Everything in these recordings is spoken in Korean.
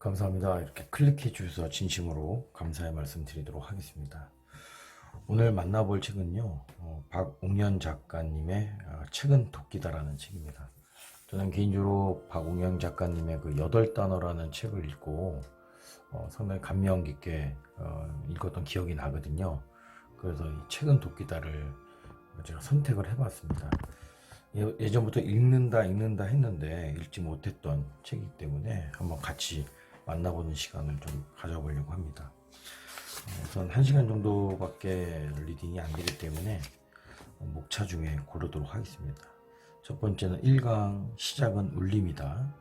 감사합니다. 이렇게 클릭해 주셔서 진심으로 감사의 말씀 드리도록 하겠습니다. 오늘 만나볼 책은요, 박웅현 작가님의 책은 도끼다라는 책입니다. 저는 개인적으로 박웅현 작가님의 그 8단어라는 책을 읽고 상당히 감명 깊게 읽었던 기억이 나거든요. 그래서 이 책은 도끼다를 제가 선택을 해봤습니다. 예전부터 읽는다 했는데 읽지 못했던 책이기 때문에 한번 같이 만나보는 시간을 좀 가져보려고 합니다. 우선 1시간 정도밖에 리딩이 안 되기 때문에 목차 중에 고르도록 하겠습니다. 첫 번째는 1강 시작은 울림이다.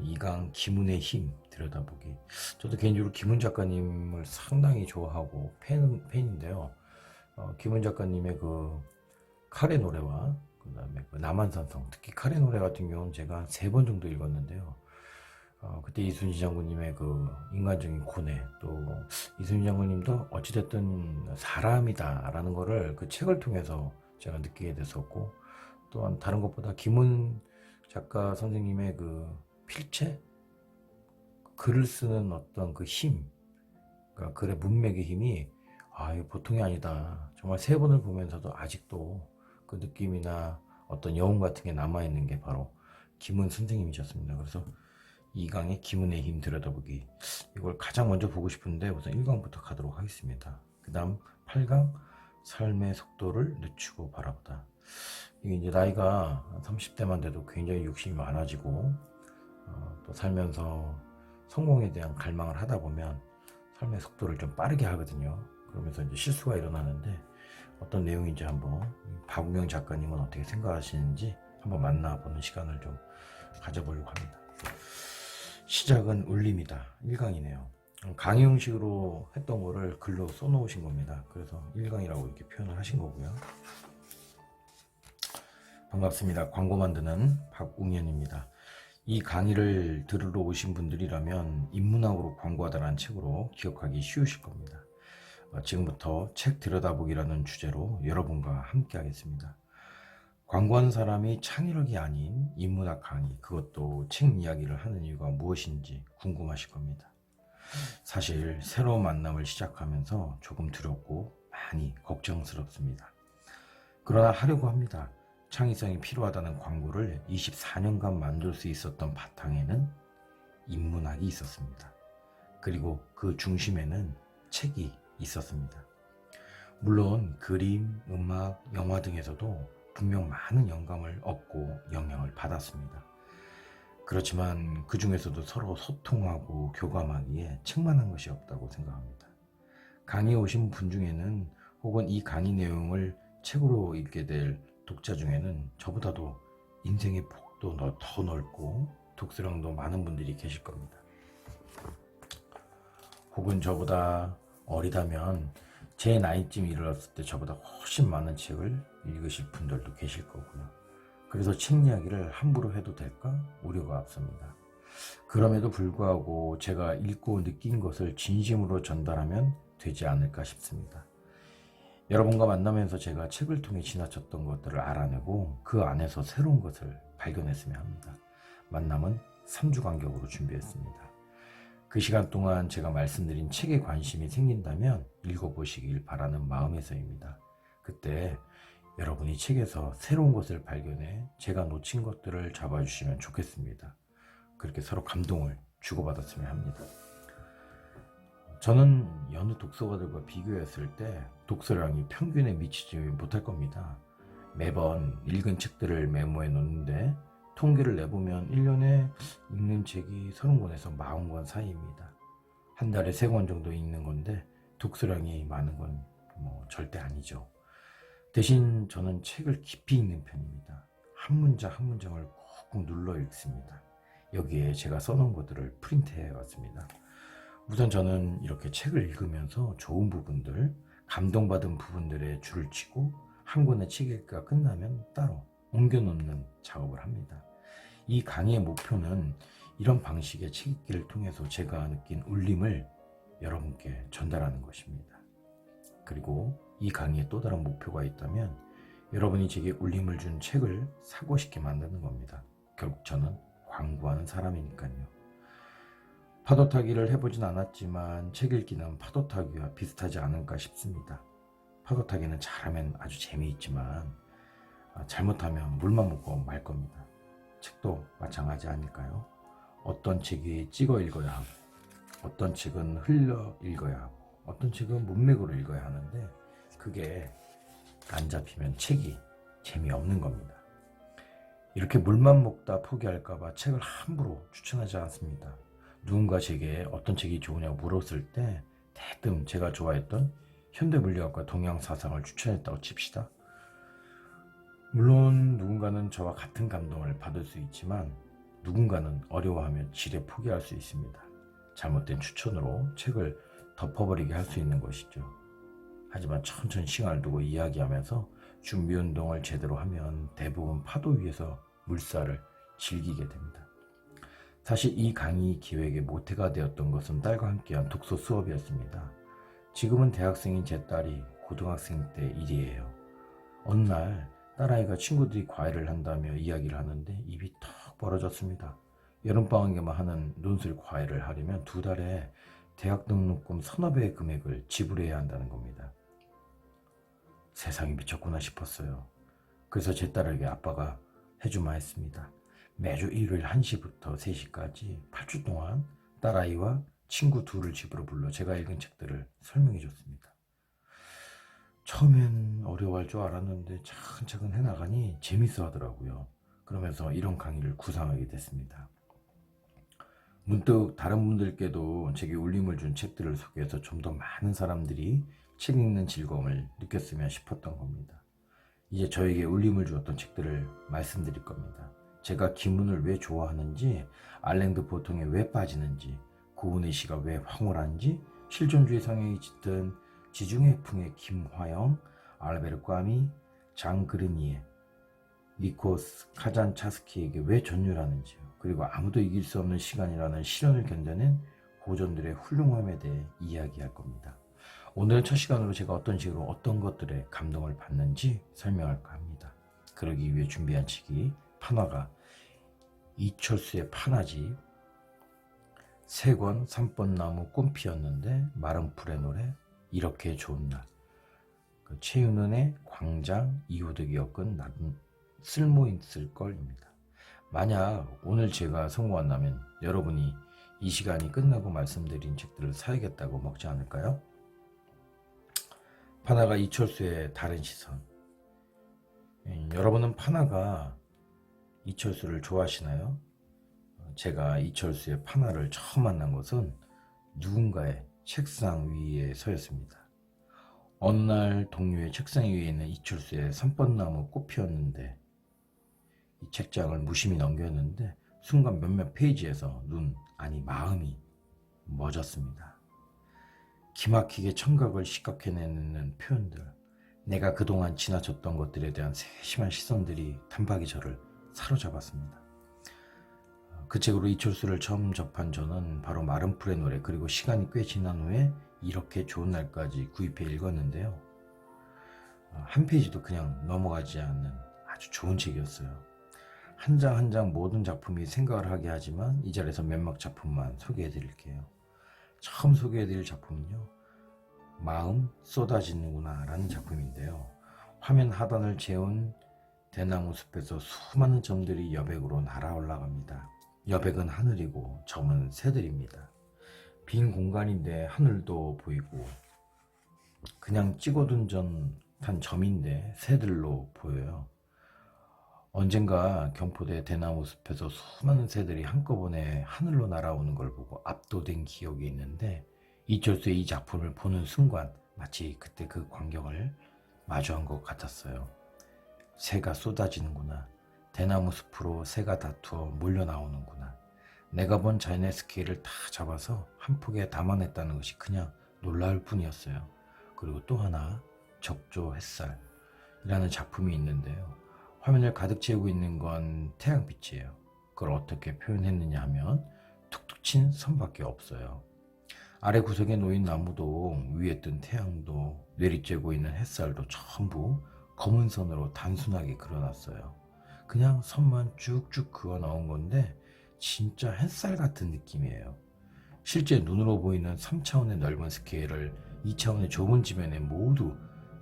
2강 기문의 힘 들여다보기. 저도 개인적으로 기문 작가님을 상당히 좋아하고 팬인데요. 기문 작가님의 그 칼의 노래와 그 다음에 그 남한산성, 특히 칼의 노래 같은 경우는 제가 3번 정도 읽었는데요. 그때 이순신 장군님의 그 인간적인 고뇌, 또 이순신 장군님도 어찌됐든 사람이다 라는 거를 그 책을 통해서 제가 느끼게 됐었고, 또한 다른 것보다 김훈 작가 선생님의 그 필체? 글을 쓰는 어떤 그 힘, 그러니까 글의 문맥의 힘이 이거 보통이 아니다. 정말 3번을 보면서도 아직도 그 느낌이나 어떤 여운 같은 게 남아있는 게 바로 김훈 선생님이셨습니다. 그래서 2강의 기문의 힘 들여다보기, 이걸 가장 먼저 보고 싶은데 우선 1강부터 가도록 하겠습니다. 그 다음 8강 삶의 속도를 늦추고 바라보다. 이게 이제 나이가 30대만 돼도 굉장히 욕심이 많아지고 또 살면서 성공에 대한 갈망을 하다 보면 삶의 속도를 좀 빠르게 하거든요. 그러면서 이제 실수가 일어나는데, 어떤 내용인지 한번 박웅영 작가님은 어떻게 생각하시는지 한번 만나보는 시간을 좀 가져보려고 합니다. 시작은 울림이다. 1강이네요. 강의 형식으로 했던 거를 글로 써놓으신 겁니다. 그래서 1강이라고 이렇게 표현을 하신 거고요. 반갑습니다. 광고 만드는 박웅현입니다. 이 강의를 들으러 오신 분들이라면 인문학으로 광고하다라는 책으로 기억하기 쉬우실 겁니다. 지금부터 책 들여다보기라는 주제로 여러분과 함께 하겠습니다. 광고하는 사람이 창의력이 아닌 인문학 강의, 그것도 책 이야기를 하는 이유가 무엇인지 궁금하실 겁니다. 사실 새로운 만남을 시작하면서 조금 두렵고 많이 걱정스럽습니다. 그러나 하려고 합니다. 창의성이 필요하다는 광고를 24년간 만들 수 있었던 바탕에는 인문학이 있었습니다. 그리고 그 중심에는 책이 있었습니다. 물론 그림, 음악, 영화 등에서도 분명 많은 영감을 얻고 영향을 받았습니다. 그렇지만 그 중에서도 서로 소통하고 교감하기에 책만한 것이 없다고 생각합니다. 강의에 오신 분 중에는, 혹은 이 강의 내용을 책으로 읽게 될 독자 중에는 저보다도 인생의 폭도 더 넓고 독서량도 많은 분들이 계실 겁니다. 혹은 저보다 어리다면 제 나이쯤 이르렀을 때 저보다 훨씬 많은 책을 읽으실 분들도 계실 거고요. 그래서 책 이야기를 함부로 해도 될까 우려가 앞섭니다. 그럼에도 불구하고 제가 읽고 느낀 것을 진심으로 전달하면 되지 않을까 싶습니다. 여러분과 만나면서 제가 책을 통해 지나쳤던 것들을 알아내고 그 안에서 새로운 것을 발견했으면 합니다. 만남은 3주 간격으로 준비했습니다. 그 시간 동안 제가 말씀드린 책에 관심이 생긴다면 읽어보시길 바라는 마음에서입니다. 그때 여러분이 책에서 새로운 것을 발견해 제가 놓친 것들을 잡아주시면 좋겠습니다. 그렇게 서로 감동을 주고받았으면 합니다. 저는 여느 독서가들과 비교했을 때 독서량이 평균에 미치지 못할 겁니다. 매번 읽은 책들을 메모해 놓는데 통계를 내보면 1년에 읽는 책이 30권에서 40권 사이입니다. 한 달에 3권 정도 읽는 건데 독서량이 많은 건 절대 아니죠. 대신 저는 책을 깊이 읽는 편입니다. 한 문장 한 문장을 꾹꾹 눌러 읽습니다. 여기에 제가 써놓은 것들을 프린트해 왔습니다. 우선 저는 이렇게 책을 읽으면서 좋은 부분들, 감동받은 부분들에 줄을 치고 한 권의 책 읽기가 끝나면 따로 옮겨놓는 작업을 합니다. 이 강의의 목표는 이런 방식의 책 읽기를 통해서 제가 느낀 울림을 여러분께 전달하는 것입니다. 그리고 이 강의에 또 다른 목표가 있다면 여러분이 제게 울림을 준 책을 사고 싶게 만드는 겁니다. 결국 저는 광고하는 사람이니까요. 파도 타기를 해보진 않았지만 책 읽기는 파도 타기와 비슷하지 않을까 싶습니다. 파도 타기는 잘하면 아주 재미있지만 잘못하면 물만 먹고 말 겁니다. 책도 마찬가지 아닐까요? 어떤 책이 찍어 읽어야 하고 어떤 책은 흘려 읽어야 하고 어떤 책은 문맥으로 읽어야 하는데 그게 안 잡히면 책이 재미없는 겁니다. 이렇게 물만 먹다 포기할까봐 책을 함부로 추천하지 않습니다. 누군가 제게 어떤 책이 좋으냐고 물었을 때 대뜸 제가 좋아했던 현대물리학과 동양사상을 추천했다고 칩시다. 물론 누군가는 저와 같은 감동을 받을 수 있지만 누군가는 어려워하며 지레 포기할 수 있습니다. 잘못된 추천으로 책을 덮어버리게 할 수 있는 것이죠. 하지만 천천히 시간을 두고 이야기하면서 준비운동을 제대로 하면 대부분 파도 위에서 물살을 즐기게 됩니다. 사실 이 강의 기획의 모태가 되었던 것은 딸과 함께한 독서 수업이었습니다. 지금은 대학생인 제 딸이 고등학생 때 일이에요. 어느 날 딸아이가 친구들이 과외를 한다며 이야기를 하는데 입이 턱 벌어졌습니다. 여름방학에만 하는 논술 과외를 하려면 2달에 대학 등록금 서너 배의 금액을 지불해야 한다는 겁니다. 세상이 미쳤구나 싶었어요. 그래서 제 딸에게 아빠가 해주마 했습니다. 매주 일요일 1시부터 3시까지 8주 동안 딸아이와 친구 둘을 집으로 불러 제가 읽은 책들을 설명해 줬습니다. 처음엔 어려워할 줄 알았는데 차근차근 해나가니 재밌어 하더라고요. 그러면서 이런 강의를 구상하게 됐습니다. 문득 다른 분들께도 제게 울림을 준 책들을 소개해서 좀 더 많은 사람들이 책 읽는 즐거움을 느꼈으면 싶었던 겁니다. 이제 저에게 울림을 주었던 책들을 말씀드릴 겁니다. 제가 김훈을 왜 좋아하는지, 알랭드 보통에 왜 빠지는지, 고은의 시가 왜 황홀한지, 실존주의 성향이 짙은 지중해 풍의 김화영, 알베르 꽈미, 장 그르니에, 니코스 카잔차스키에게 왜 전율하는지요. 그리고 아무도 이길 수 없는 시간이라는 시련을 견뎌낸 고전들의 훌륭함에 대해 이야기할 겁니다. 오늘은 첫 시간으로 제가 어떤 식으로 어떤 것들에 감동을 받는지 설명할까 합니다. 그러기 위해 준비한 책이 판화가 이철수의 판화집, 3권 3번 꿈 피었는데, 마른 풀의 노래, 이렇게 좋은 날, 최윤은의 광장, 이호득이 엮은 나는 쓸모있을 걸입니다. 만약 오늘 제가 성공한다면 여러분이 이 시간이 끝나고 말씀드린 책들을 사야겠다고 먹지 않을까요? 판화가 이철수의 다른 시선. 여러분은 판화가 이철수를 좋아하시나요? 제가 이철수의 판화를 처음 만난 것은 누군가의 책상 위에 서였습니다. 어느 날 동료의 책상 위에 있는 이철수의 3번나무 꽃 피었는데 이 책장을 무심히 넘겼는데 순간 몇몇 페이지에서 마음이 멎었습니다. 기막히게 청각을 시각해내는 표현들, 내가 그동안 지나쳤던 것들에 대한 세심한 시선들이 단박에 저를 사로잡았습니다. 그 책으로 이철수를 처음 접한 저는 바로 마른 풀의 노래, 그리고 시간이 꽤 지난 후에 이렇게 좋은 날까지 구입해 읽었는데요. 한 페이지도 그냥 넘어가지 않는 아주 좋은 책이었어요. 한 장 한 장 모든 작품이 생각을 하게 하지만 이 자리에서 몇몇 작품만 소개해 드릴게요. 처음 소개해 드릴 작품은요, 마음 쏟아지는구나 라는 작품인데요. 화면 하단을 채운 대나무 숲에서 수많은 점들이 여백으로 날아 올라갑니다. 여백은 하늘이고 점은 새들입니다. 빈 공간인데 하늘도 보이고 그냥 찍어둔 듯한 점인데 새들로 보여요. 언젠가 경포대 대나무 숲에서 수많은 새들이 한꺼번에 하늘로 날아오는 걸 보고 압도된 기억이 있는데, 이철수의 이 작품을 보는 순간 마치 그때 그 광경을 마주한 것 같았어요. 새가 쏟아지는구나. 대나무 숲으로 새가 다투어 몰려 나오는구나. 내가 본 자연의 스케일을 다 잡아서 한 폭에 담아냈다는 것이 그냥 놀라울 뿐이었어요. 그리고 또 하나, 적조 햇살이라는 작품이 있는데요. 화면을 가득 채우고 있는 건 태양빛이에요. 그걸 어떻게 표현했느냐 하면 툭툭 친 선밖에 없어요. 아래 구석에 놓인 나무도 위에 뜬 태양도 내리쬐고 있는 햇살도 전부 검은 선으로 단순하게 그려놨어요. 그냥 선만 쭉쭉 그어 나온 건데 진짜 햇살 같은 느낌이에요. 실제 눈으로 보이는 3차원의 넓은 스케일을 2차원의 좁은 지면에 모두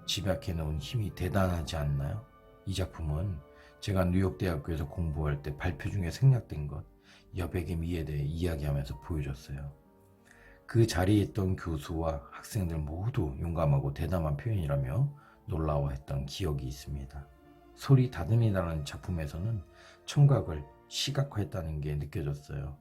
집약해 놓은 힘이 대단하지 않나요? 이 작품은 제가 뉴욕대학교에서 공부할 때 발표 중에 생략된 것, 여백의 미에 대해 이야기하면서 보여줬어요. 그 자리에 있던 교수와 학생들 모두 용감하고 대담한 표현이라며 놀라워했던 기억이 있습니다. 소리 다듬이라는 작품에서는 청각을 시각화했다는 게 느껴졌어요.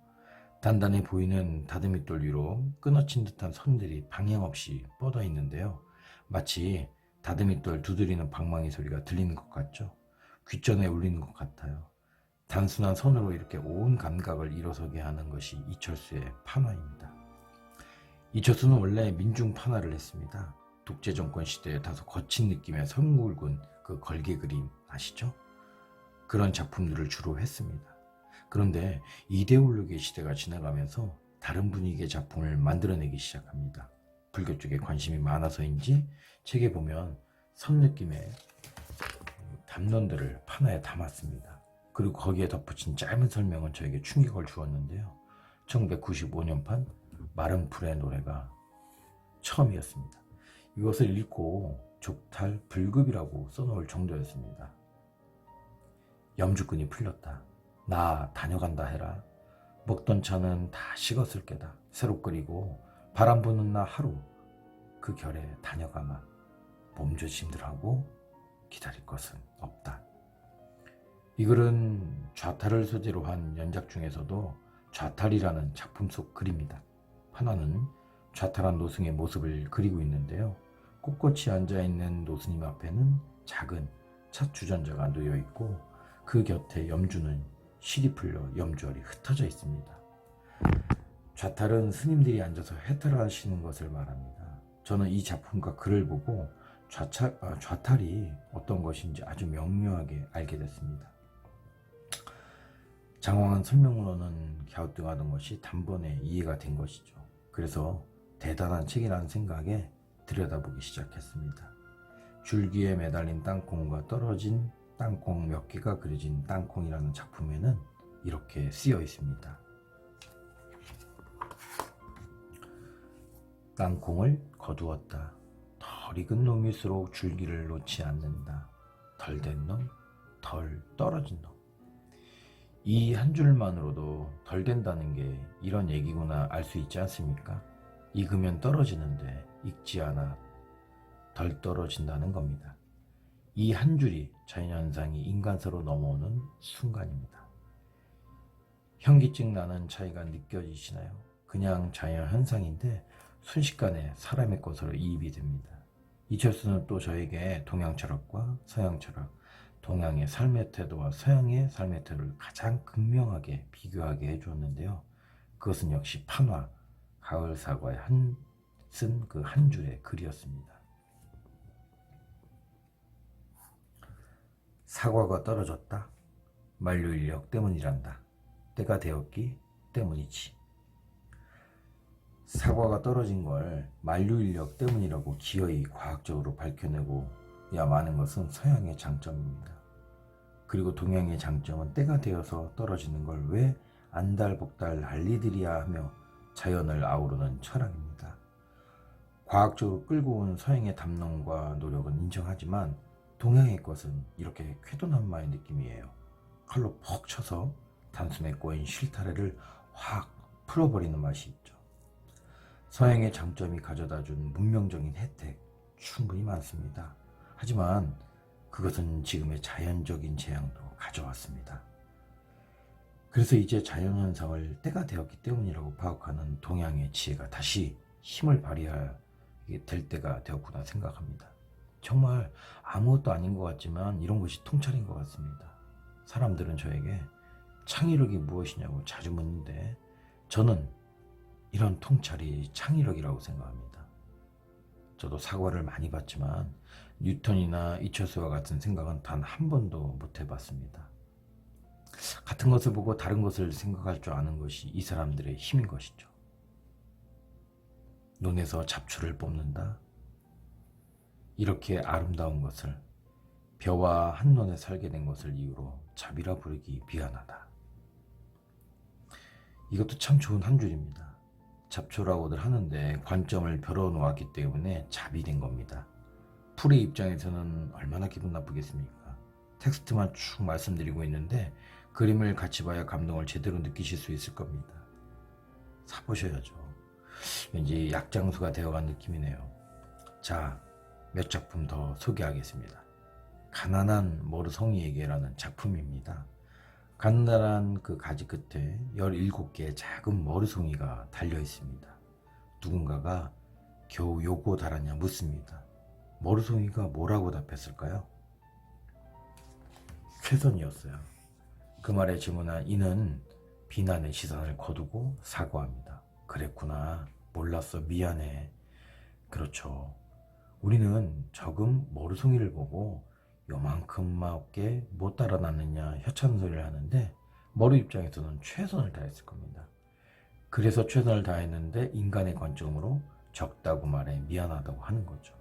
단단해 보이는 다듬이돌 위로 끊어진 듯한 선들이 방향 없이 뻗어 있는데요. 마치 다듬이돌 두드리는 방망이 소리가 들리는 것 같죠? 귓전에 울리는 것 같아요. 단순한 선으로 이렇게 온 감각을 일어서게 하는 것이 이철수의 판화입니다. 이철수는 원래 민중 판화를 했습니다. 독재정권 시대에 다소 거친 느낌의 선굵은 그 걸개 그림 아시죠? 그런 작품들을 주로 했습니다. 그런데 이데올로기의 시대가 지나가면서 다른 분위기의 작품을 만들어내기 시작합니다. 불교 쪽에 관심이 많아서인지 책에 보면 선 느낌의 담론들을 판화에 담았습니다. 그리고 거기에 덧붙인 짧은 설명은 저에게 충격을 주었는데요. 1995년판 마른 풀의 노래가 처음이었습니다. 이것을 읽고 족탈 불급이라고 써놓을 정도였습니다. 염주꾼이 풀렸다. 나 다녀간다 해라. 먹던 차는 다 식었을 게다. 새로 끓이고 바람 부는 나 하루 그 결에 다녀가마. 몸조심들 하고 기다릴 것은 없다. 이 글은 좌탈을 소재로 한 연작 중에서도 좌탈이라는 작품 속 글입니다. 하나는 좌탈한 노승의 모습을 그리고 있는데요. 꼿꼿이 앉아있는 노스님 앞에는 작은 찻 주전자가 놓여있고 그 곁에 염주는 실이 풀려 염주알이 흩어져 있습니다. 좌탈은 스님들이 앉아서 해탈을 하시는 것을 말합니다. 저는 이 작품과 글을 보고 좌탈이 어떤 것인지 아주 명료하게 알게 됐습니다. 장황한 설명으로는 갸우뚱하던 것이 단번에 이해가 된 것이죠. 그래서 대단한 책이라는 생각에 들여다보기 시작했습니다. 줄기에 매달린 땅콩과 떨어진 땅콩 몇 개가 그려진 땅콩이라는 작품에는 이렇게 쓰여 있습니다. 땅콩을 거두었다. 덜 익은 놈일수록 줄기를 놓지 않는다. 덜 된 놈, 덜 떨어진 놈. 이 한 줄만으로도 덜 된다는 게 이런 얘기구나 알 수 있지 않습니까? 익으면 떨어지는데 익지 않아 덜 떨어진다는 겁니다. 이 한 줄이 자연현상이 인간서로 넘어오는 순간입니다. 현기증 나는 차이가 느껴지시나요? 그냥 자연현상인데 순식간에 사람의 것으로 이입이 됩니다. 이철수는 또 저에게 동양 철학과 서양 철학, 동양의 삶의 태도와 서양의 삶의 태도를 가장 극명하게 비교하게 해주었는데요. 그것은 역시 판화, 가을 사과의 쓴 그 한 줄의 글이었습니다. 사과가 떨어졌다. 만류인력 때문이란다. 때가 되었기 때문이지. 사과가 떨어진 걸 만류인력 때문이라고 기어이 과학적으로 밝혀내고 많은 것은 서양의 장점입니다. 그리고 동양의 장점은 때가 되어서 떨어지는 걸 왜 안달복달 난리들이야 하며 자연을 아우르는 철학입니다. 과학적으로 끌고 온 서양의 담론과 노력은 인정하지만 동양의 것은 이렇게 쾌도난마의 느낌이에요. 칼로 퍽 쳐서 단숨에 꼬인 실타래를 확 풀어버리는 맛이 있죠. 서양의 장점이 가져다준 문명적인 혜택 충분히 많습니다. 하지만 그것은 지금의 자연적인 재앙도 가져왔습니다. 그래서 이제 자연현상을 때가 되었기 때문이라고 파악하는 동양의 지혜가 다시 힘을 발휘하게 될 때가 되었구나 생각합니다. 정말 아무것도 아닌 것 같지만 이런 것이 통찰인 것 같습니다. 사람들은 저에게 창의력이 무엇이냐고 자주 묻는데 저는 이런 통찰이 창의력이라고 생각합니다. 저도 사과를 많이 받지만 뉴턴이나 이철수와 같은 생각은 단 한 번도 못 해봤습니다. 같은 것을 보고 다른 것을 생각할 줄 아는 것이 이 사람들의 힘인 것이죠. 눈에서 잡초를 뽑는다. 이렇게 아름다운 것을 벼와 한눈에 살게 된 것을 이유로 잡이라 부르기 미안하다. 이것도 참 좋은 한 줄입니다. 잡초라고들 하는데 관점을 벼러 놓았기 때문에 잡이 된 겁니다. 풀의 입장에서는 얼마나 기분 나쁘겠습니까? 텍스트만 쭉 말씀드리고 있는데 그림을 같이 봐야 감동을 제대로 느끼실 수 있을 겁니다. 사보셔야죠. 왠지 약장수가 되어간 느낌이네요. 자, 몇 작품 더 소개하겠습니다. 가난한 모르송이에게라는 작품입니다. 가느다란 그 가지 끝에 17개의 작은 머리송이가 달려 있습니다. 누군가가 겨우 요거 달았냐 묻습니다. 머리송이가 뭐라고 답했을까요? 최선이었어요. 그 말에 질문한 이는 비난의 시선을 거두고 사과합니다. 그랬구나. 몰랐어. 미안해. 그렇죠. 우리는 적은 머리송이를 보고 요만큼밖에 못 달아났느냐 협찬 소리를 하는데 머리 입장에서는 최선을 다했을 겁니다. 그래서 최선을 다했는데 인간의 관점으로 적다고 말해 미안하다고 하는 거죠.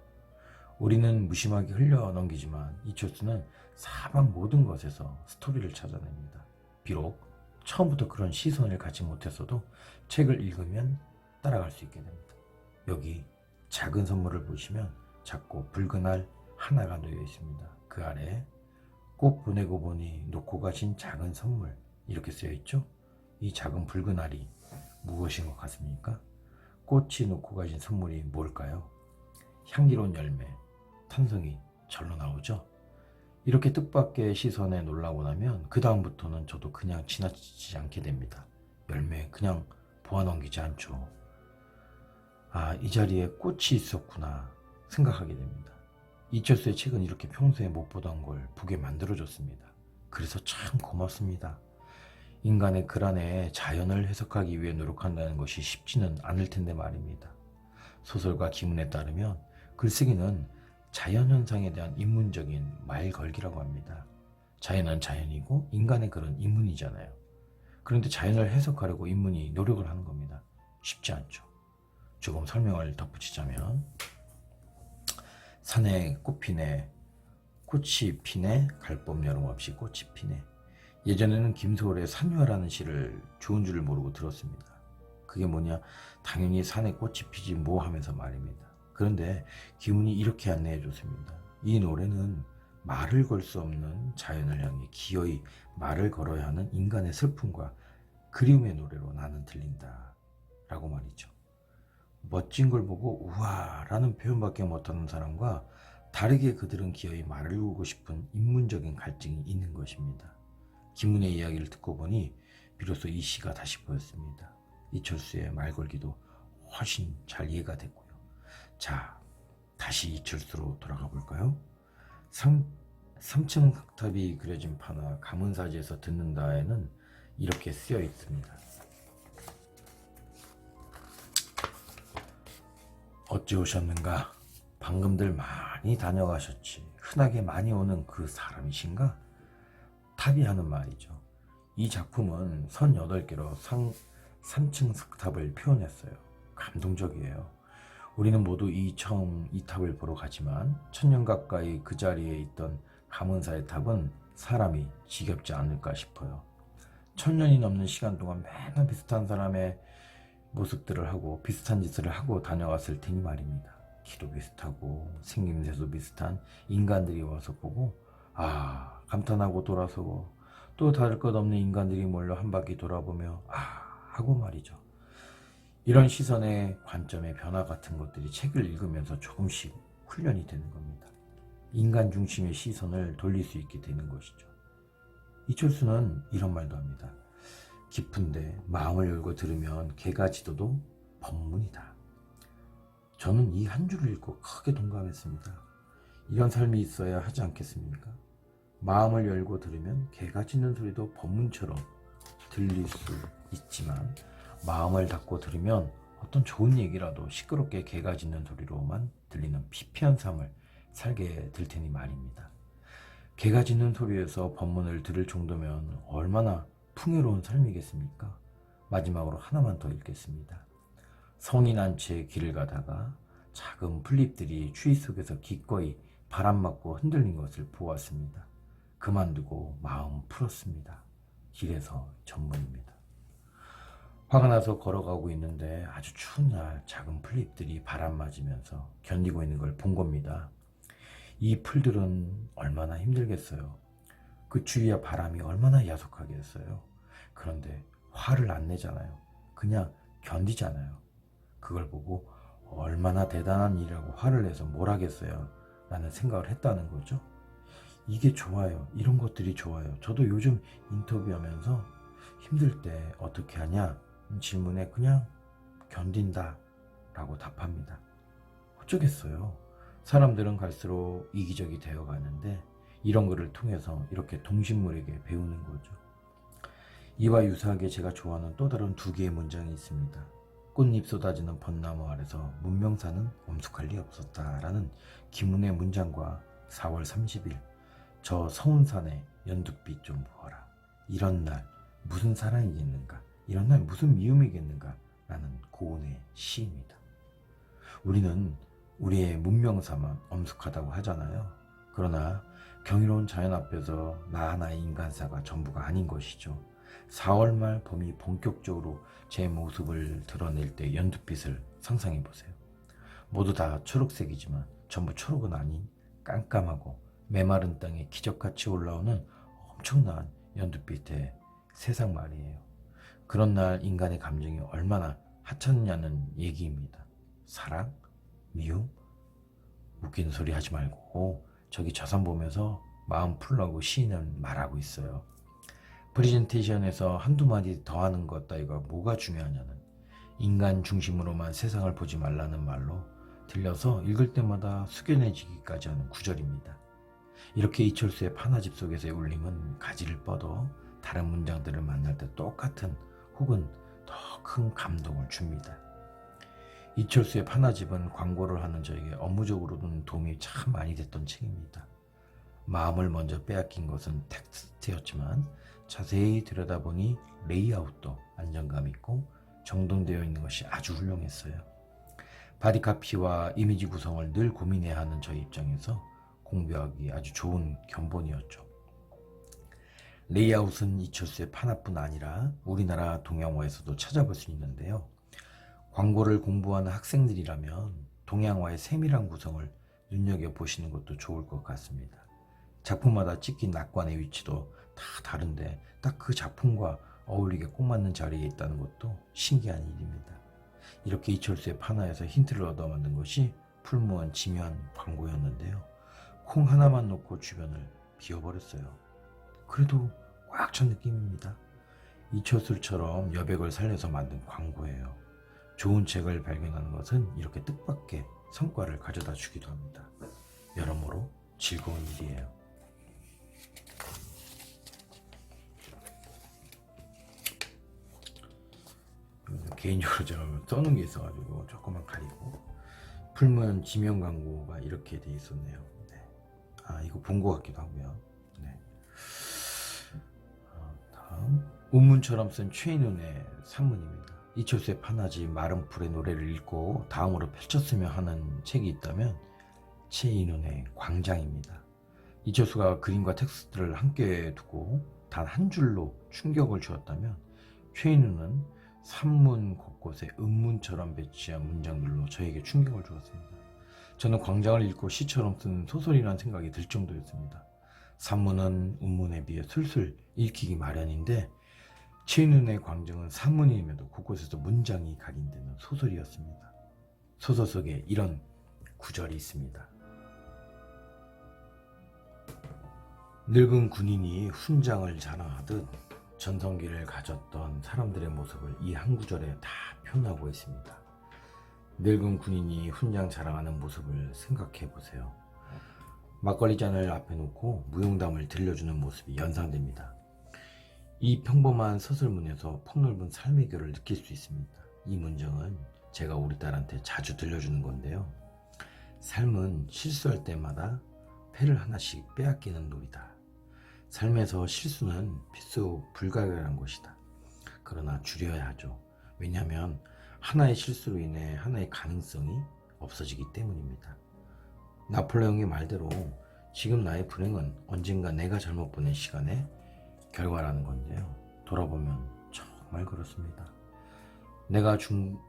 우리는 무심하게 흘려 넘기지만 이철수는 사방 모든 것에서 스토리를 찾아냅니다. 비록 처음부터 그런 시선을 갖지 못했어도 책을 읽으면 따라갈 수 있게 됩니다. 여기 작은 선물을 보시면 작고 붉은 알 하나가 놓여 있습니다. 그 아래 꼭 보내고 보니 놓고 가신 작은 선물 이렇게 쓰여 있죠. 이 작은 붉은 알이 무엇인 것 같습니까? 꽃이 놓고 가신 선물이 뭘까요? 향기로운 열매, 탄성이 절로 나오죠. 이렇게 뜻밖의 시선에 놀라고 나면 그 다음부터는 저도 그냥 지나치지 않게 됩니다. 열매 그냥 보아넘기지 않죠. 아, 이 자리에 꽃이 있었구나 생각하게 됩니다. 이철수의 책은 이렇게 평소에 못 보던 걸 보게 만들어줬습니다. 그래서 참 고맙습니다. 인간의 글 안에 자연을 해석하기 위해 노력한다는 것이 쉽지는 않을 텐데 말입니다. 소설가 김은에 따르면 글쓰기는 자연현상에 대한 인문적인 말걸기라고 합니다. 자연은 자연이고 인간의 글은 인문이잖아요. 그런데 자연을 해석하려고 인문이 노력을 하는 겁니다. 쉽지 않죠. 조금 설명을 덧붙이자면 산에 꽃피네, 꽃이 피네, 갈봄 여름 없이 꽃이 피네. 예전에는 김소월의 산유화라는 시를 좋은 줄을 모르고 들었습니다. 그게 뭐냐? 당연히 산에 꽃이 피지 뭐 하면서 말입니다. 그런데 기운이 이렇게 안내해 줬습니다. 이 노래는 말을 걸 수 없는 자연을 향해 기어이 말을 걸어야 하는 인간의 슬픔과 그리움의 노래로 나는 들린다 라고 말이죠. 멋진 걸 보고 우와 라는 표현밖에 못하는 사람과 다르게 그들은 기어이 말을 걸고 싶은 인문적인 갈증이 있는 것입니다. 김문의 이야기를 듣고 보니 비로소 이 시가 다시 보였습니다. 이철수의 말걸기도 훨씬 잘 이해가 됐고요. 자, 다시 이철수로 돌아가 볼까요? 3층 탑이 그려진 판화 가문사지에서 듣는다에는 이렇게 쓰여 있습니다. 어찌 오셨는가? 방금들 많이 다녀가셨지. 흔하게 많이 오는 그 사람이신가? 탑이 하는 말이죠. 이 작품은 선 8개로 3층 석탑을 표현했어요. 감동적이에요. 우리는 모두 처음 이 탑을 보러 가지만 1000년 가까이 그 자리에 있던 가문사의 탑은 사람이 지겹지 않을까 싶어요. 1000년이 넘는 시간 동안 맨날 비슷한 사람의 모습들을 하고 비슷한 짓을 하고 다녀왔을 테니 말입니다. 키도 비슷하고 생김새도 비슷한 인간들이 와서 보고 아 감탄하고 돌아서고 또 다를 것 없는 인간들이 몰려 한 바퀴 돌아보며 아 하고 말이죠. 이런 시선의 관점의 변화 같은 것들이 책을 읽으면서 조금씩 훈련이 되는 겁니다. 인간 중심의 시선을 돌릴 수 있게 되는 것이죠. 이철수는 이런 말도 합니다. 깊은데 마음을 열고 들으면 개가지도도 법문이다. 저는 이 한 줄을 읽고 크게 동감했습니다. 이런 삶이 있어야 하지 않겠습니까? 마음을 열고 들으면 개가 짖는 소리도 법문처럼 들릴 수 있지만 마음을 닫고 들으면 어떤 좋은 얘기라도 시끄럽게 개가 짖는 소리로만 들리는 피폐한 삶을 살게 될 테니 말입니다. 개가 짖는 소리에서 법문을 들을 정도면 얼마나 풍요로운 삶이겠습니까? 마지막으로 하나만 더 읽겠습니다. 성이 난 채 길을 가다가 작은 풀잎들이 추위 속에서 기꺼이 바람 맞고 흔들린 것을 보았습니다. 그만두고 마음 풀었습니다. 길에서 전문입니다. 화가 나서 걸어가고 있는데 아주 추운 날 작은 풀잎들이 바람 맞으면서 견디고 있는 걸 본 겁니다. 이 풀들은 얼마나 힘들겠어요. 그 추위와 바람이 얼마나 야속하겠어요. 그런데 화를 안 내잖아요. 그냥 견디잖아요. 그걸 보고 얼마나 대단한 일이라고 화를 내서 뭘 하겠어요 라는 생각을 했다는 거죠. 이게 좋아요. 이런 것들이 좋아요. 저도 요즘 인터뷰하면서 힘들 때 어떻게 하냐 질문에 그냥 견딘다 라고 답합니다. 어쩌겠어요. 사람들은 갈수록 이기적이 되어 가는데 이런 글을 통해서 이렇게 동식물에게 배우는 거죠. 이와 유사하게 제가 좋아하는 또 다른 두 개의 문장이 있습니다. 꽃잎 쏟아지는 벚나무 아래서 문명사는 엄숙할 리 없었다 라는 김훈의 문장과 4월 30일 저 서운산에 연두빛 좀 부어라. 이런 날 무슨 사랑이겠는가, 이런 날 무슨 미움이겠는가 라는 고운의 시입니다. 우리는 우리의 문명사만 엄숙하다고 하잖아요. 그러나 경이로운 자연 앞에서 나 하나의 인간사가 전부가 아닌 것이죠. 4월 말 봄이 본격적으로 제 모습을 드러낼 때 연두빛을 상상해 보세요. 모두 다 초록색이지만 전부 초록은 아닌 깜깜하고 메마른 땅에 기적같이 올라오는 엄청난 연두빛의 세상 말이에요. 그런 날 인간의 감정이 얼마나 하찮냐는 얘기입니다. 사랑? 미움? 웃기는 소리 하지 말고 저기 저 산 보면서 마음 풀라고 시인은 말하고 있어요. 프레젠테이션에서 한두 마디 더 하는 것 따위가 뭐가 중요하냐는 인간 중심으로만 세상을 보지 말라는 말로 들려서 읽을 때마다 숙연해지기까지 하는 구절입니다. 이렇게 이철수의 판화집 속에서의 울림은 가지를 뻗어 다른 문장들을 만날 때 똑같은 혹은 더 큰 감동을 줍니다. 이철수의 판화집은 광고를 하는 저에게 업무적으로는 도움이 참 많이 됐던 책입니다. 마음을 먼저 빼앗긴 것은 텍스트였지만 자세히 들여다보니 레이아웃도 안정감 있고 정돈되어 있는 것이 아주 훌륭했어요. 바디카피와 이미지 구성을 늘 고민해야 하는 저희 입장에서 공부하기 아주 좋은 견본이었죠. 레이아웃은 이철수의 판화뿐 아니라 우리나라 동양화에서도 찾아볼 수 있는데요. 광고를 공부하는 학생들이라면 동양화의 세밀한 구성을 눈여겨보시는 것도 좋을 것 같습니다. 작품마다 찍힌 낙관의 위치도 다 다른데 딱 그 작품과 어울리게 꼭 맞는 자리에 있다는 것도 신기한 일입니다. 이렇게 이철수의 판화에서 힌트를 얻어 만든 것이 풀무원 지면 광고였는데요. 콩 하나만 놓고 주변을 비워버렸어요. 그래도 꽉 찬 느낌입니다. 이철수처럼 여백을 살려서 만든 광고예요. 좋은 책을 발견하는 것은 이렇게 뜻밖의 성과를 가져다 주기도 합니다. 여러모로 즐거운 일이에요. 개인적으로 제가 써놓은 게 있어가지고 조금만 가리고 풀무원 지면 광고가 이렇게 돼 있었네요. 네. 이거 본 것 같기도 하고요. 네. 다음 운문처럼 쓴 최인훈의 산문입니다. 이철수의 판화집 마름풀의 노래를 읽고 다음으로 펼쳤으면 하는 책이 있다면 최인훈의 광장입니다. 이철수가 그림과 텍스트를 함께 두고 단 한 줄로 충격을 주었다면 최인훈은 산문 곳곳에 음문처럼 배치한 문장들로 저에게 충격을 주었습니다. 저는 광장을 읽고 시처럼 쓴 소설이라는 생각이 들 정도였습니다. 산문은 음문에 비해 술술 읽히기 마련인데 최인훈의 광장은 산문임에도 곳곳에서 문장이 각인되는 소설이었습니다. 소설 속에 이런 구절이 있습니다. 늙은 군인이 훈장을 자랑하듯 전성기를 가졌던 사람들의 모습을 이 한 구절에 다 표현하고 있습니다. 늙은 군인이 훈장 자랑하는 모습을 생각해 보세요. 막걸리 잔을 앞에 놓고 무용담을 들려주는 모습이 연상됩니다. 이 평범한 서술문에서 폭넓은 삶의 결을 느낄 수 있습니다. 이 문장은 제가 우리 딸한테 자주 들려주는 건데요. 삶은 실수할 때마다 패를 하나씩 빼앗기는 놀이다. 삶에서 실수는 필수 불가결한 것이다. 그러나 줄여야 하죠. 왜냐하면 하나의 실수로 인해 하나의 가능성이 없어지기 때문입니다. 나폴레옹의 말대로 지금 나의 불행은 언젠가 내가 잘못 보낸 시간의 결과라는 건데요. 돌아보면 정말 그렇습니다. 내가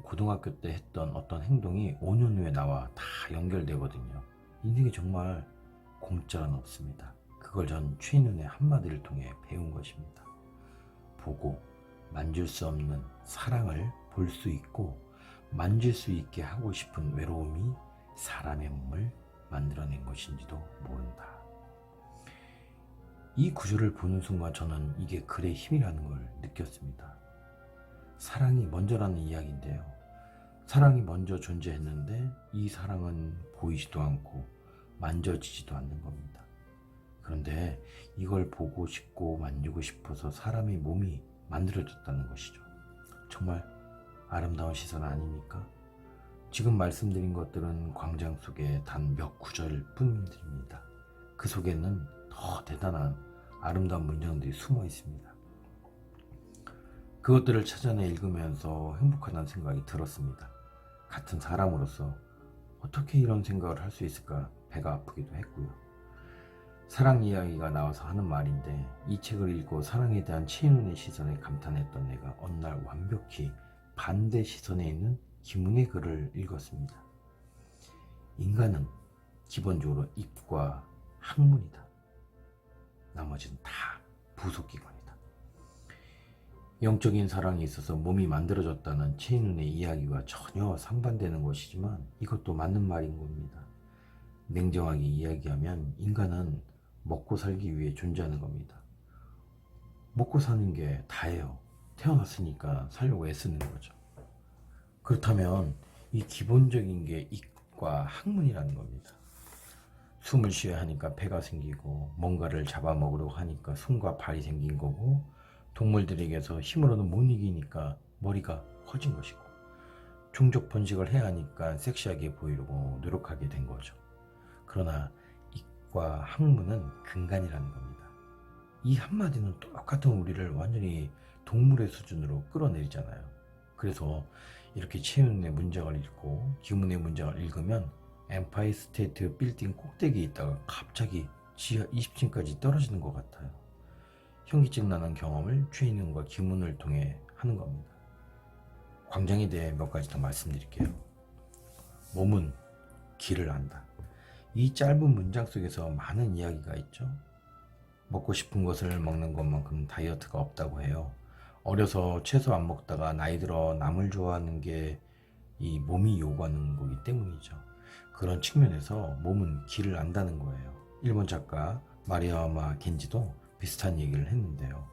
고등학교 때 했던 어떤 행동이 5년 후에 나와 다 연결되거든요. 인생이 정말 공짜는 없습니다. 그걸 전 최인훈의 한마디를 통해 배운 것입니다. 보고 만질 수 없는 사랑을 볼 수 있고 만질 수 있게 하고 싶은 외로움이 사람의 몸을 만들어낸 것인지도 모른다. 이 구절을 보는 순간 저는 이게 글의 힘이라는 걸 느꼈습니다. 사랑이 먼저라는 이야기인데요. 사랑이 먼저 존재했는데 이 사랑은 보이지도 않고 만져지지도 않는 겁니다. 그런데 이걸 보고 싶고 만지고 싶어서 사람의 몸이 만들어졌다는 것이죠. 정말 아름다운 시선 아닙니까? 지금 말씀드린 것들은 광장 속에 단 몇 구절 뿐입니다. 그 속에는 더 대단한 아름다운 문장들이 숨어 있습니다. 그것들을 찾아내 읽으면서 행복하다는 생각이 들었습니다. 같은 사람으로서 어떻게 이런 생각을 할 수 있을까 배가 아프기도 했고요. 사랑 이야기가 나와서 하는 말인데 이 책을 읽고 사랑에 대한 최인훈의 시선에 감탄했던 내가 어느 날 완벽히 반대 시선에 있는 김은의 글을 읽었습니다. 인간은 기본적으로 입과 학문이다. 나머지는 다 부속기관이다. 영적인 사랑에 있어서 몸이 만들어졌다는 최인훈의 이야기와 전혀 상반되는 것이지만 이것도 맞는 말인 겁니다. 냉정하게 이야기하면 인간은 먹고 살기 위해 존재하는 겁니다. 먹고 사는 게 다예요. 태어났으니까 살려고 애쓰는 거죠. 그렇다면 이 기본적인 게 이과 학문이라는 겁니다. 숨을 쉬어야 하니까 배가 생기고 뭔가를 잡아먹으려고 하니까 손과 발이 생긴 거고 동물들에게서 힘으로는 못 이기니까 머리가 커진 것이고 종족 번식을 해야 하니까 섹시하게 보이려고 노력하게 된 거죠. 그러나 이과 학문은 근간이라는 겁니다. 이 한마디는 똑같은 우리를 완전히 동물의 수준으로 끌어내리잖아요. 그래서 이렇게 최인훈의 문장을 읽고 김은의 문장을 읽으면 엠파이 스테이트 빌딩 꼭대기에 있다가 갑자기 지하 20층까지 떨어지는 것 같아요. 현기증 나는 경험을 최인훈과 김은을 통해 하는 겁니다. 광장에 대해 몇 가지 더 말씀드릴게요. 몸은 길을 안다. 이 짧은 문장 속에서 많은 이야기가 있죠. 먹고 싶은 것을 먹는 것만큼 다이어트가 없다고 해요. 어려서 채소 안 먹다가 나이 들어 남을 좋아하는 게 이 몸이 요구하는 거기 때문이죠. 그런 측면에서 몸은 길을 안다는 거예요. 일본 작가 마리야마 겐지도 비슷한 얘기를 했는데요.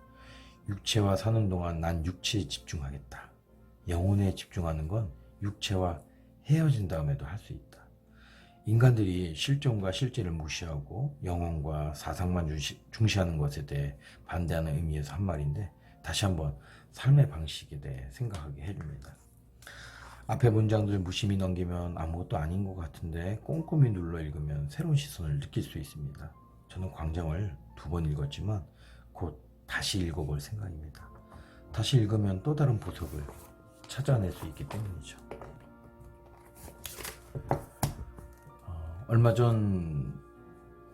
육체와 사는 동안 난 육체에 집중하겠다. 영혼에 집중하는 건 육체와 헤어진 다음에도 할 수 있다. 인간들이 실존과 실제를 무시하고 영혼과 사상만 중시하는 것에 대해 반대하는 의미에서 한 말인데 다시 한번 삶의 방식에 대해 생각하게 해줍니다. 앞에 문장들 무심히 넘기면 아무것도 아닌 것 같은데 꼼꼼히 눌러 읽으면 새로운 시선을 느낄 수 있습니다. 저는 광장을 2번 읽었지만 곧 다시 읽어볼 생각입니다. 다시 읽으면 또 다른 보석을 찾아낼 수 있기 때문이죠. 얼마 전